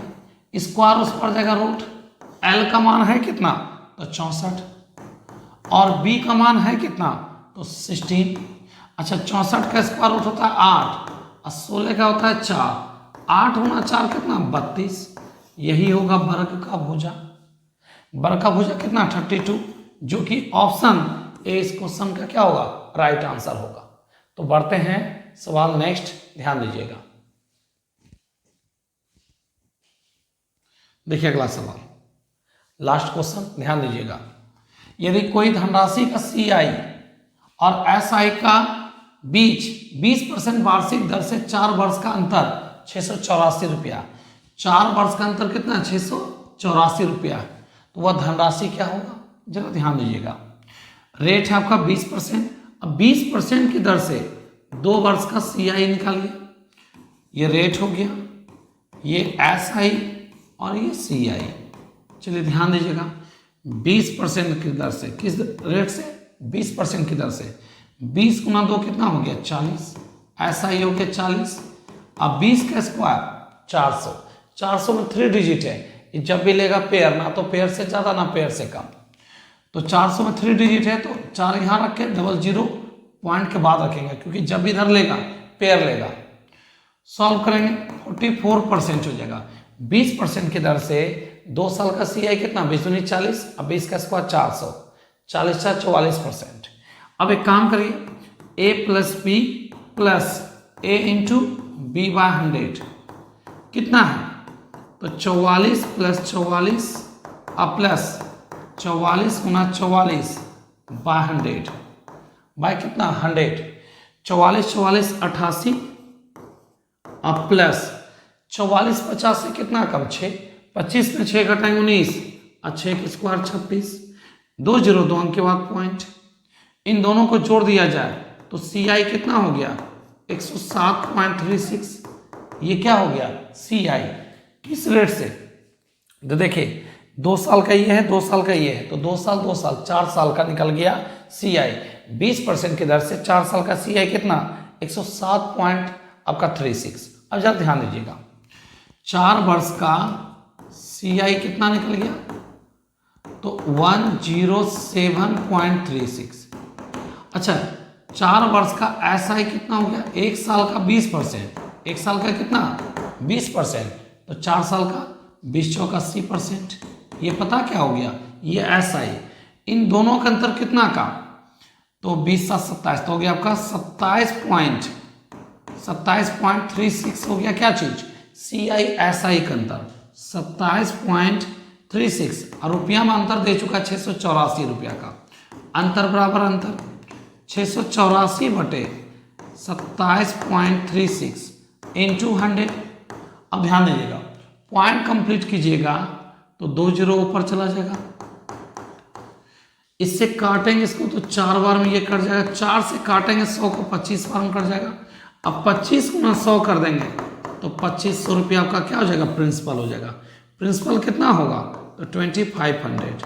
स्क्वायर उस पर जाएगा रूट। l का मान है कितना? तो 64। और b का मान है कितना? तो 16। अच्छा 64 का स्क्वायर रूट होता है 8 और 16 का होता है 4। 8 गुना 4 कितना? 32। यही होगा वर्ग का भुजा। वर्ग का भुजा कितना? 32, जो कि ऑप्शन ए इस क्वेश्चन का क्या होगा? राइट आंसर होगा। तो बढ़ते हैं सवाल नेक्स्ट, ध्यान दीजिएगा। देखिए अगला सवाल, लास्ट क्वेश्चन, ध्यान दीजिएगा। यदि कोई धनराशि का CI और SI का बीच 20% वार्षिक दर से 4 वर्ष का अंतर 684 रुपया। 4 वर्ष का अंतर कितना? 684 रुपया। तो वह धनराशि क्या होगा? जरा ध्यान दीजिएगा। रेट है आपका 20%। अब 20% की दर से 2 वर्ष का CI निकालिए। ये रेट हो गया, ये SI और ये CI। चलिए ध्यान दीजिएगा 20% की दर से, किस रेट से? 20% की दर से। 20 गुना 2 कितना हो गया? 40। SI हो गया 40। अब 20 का स्क्वायर 400। 400 में 3 डिजिट है, जब भी लेगा पेयर, ना तो पेयर से ज़्यादा ना पेयर से कम। तो 400 में 3 डिजिट है तो 4 यहाँ रख के 00 पॉइंट के बाद रखेंगे, क्योंकि जब इधर लेगा पेयर लेगा। सॉल्व करेंगे 44% हो जाएगा। 20% की दर से 2 साल का CI कितना? 20 दूनी 40, अब 20 का स्क्वायर 400, 40 4 44%। अब एक काम करिए, ए प्लस बी प्लस ए इंटू बी बाय 100 कितना है? तो 44 प्लस 44 प्लस 44 गुना 44 बाय 100 बाय कितना 100। 44 44 88 अब प्लस 44 50 से कितना कम 6, 25 में 6 घटाएंगे 19 और 6 के स्क्वायर 26, 2 0 2 अंक के बाद पॉइंट। इन दोनों को जोड़ दिया जाए तो सी आई कितना हो गया 107.36। ये क्या हो गया सी आई। किस रेट से? तो देखिए 2 साल का ये है, 2 साल का ये है, तो 2 साल 2 साल 4 साल का निकल गया सी आई। 20% की दर से 4 साल का सी आई कितना 107.36। अब जरा ध्यान दीजिएगा 4 वर्ष का सी आई कितना निकल गया तो 107.36। अच्छा 4 वर्ष का एस आई कितना हो गया? 1 साल का 20%, 1 साल का कितना 20%, तो 4 साल का 20 चौका 80%। ये पता क्या हो गया ये एस आई। इन दोनों का अंतर कितना का तो 20 7 27 तो हो गया आपका 27.36 हो गया क्या चीज सी आई एस आई का अंतर 27.36 और रुपया में अंतर दे चुका 684 रुपया का। अंतर बराबर अंतर 684 बटे 27.36 इंटू 100। अब ध्यान दीजिएगा पॉइंट कंप्लीट कीजिएगा तो 2 0 ऊपर चला जाएगा। इससे काटेंगे इसको तो 4 बार में ये कट जाएगा। 4 से काटेंगे 100 को 25 बार में कट जाएगा। अब 25 गुना 100 कर देंगे तो 2500 रुपया आपका क्या हो जाएगा प्रिंसिपल हो जाएगा। प्रिंसिपल कितना होगा तो 2500।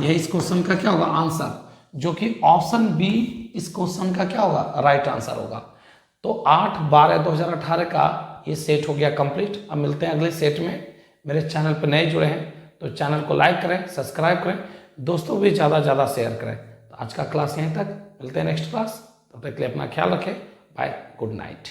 यही इस क्वेश्चन का क्या होगा आंसर, जो कि ऑप्शन बी इस क्वेश्चन का क्या होगा राइट आंसर होगा। तो 8/12/2018 का ये सेट हो गया कंप्लीट। अब मिलते हैं अगले सेट में। मेरे चैनल पर नए जुड़े हैं तो चैनल को लाइक करें, सब्सक्राइब करें, दोस्तों भी ज़्यादा ज़्यादा शेयर करें। तो आज का क्लास यहीं तक, मिलते हैं नेक्स्ट क्लास। तब तक के लिए अपना ख्याल रखें। Bye, good night.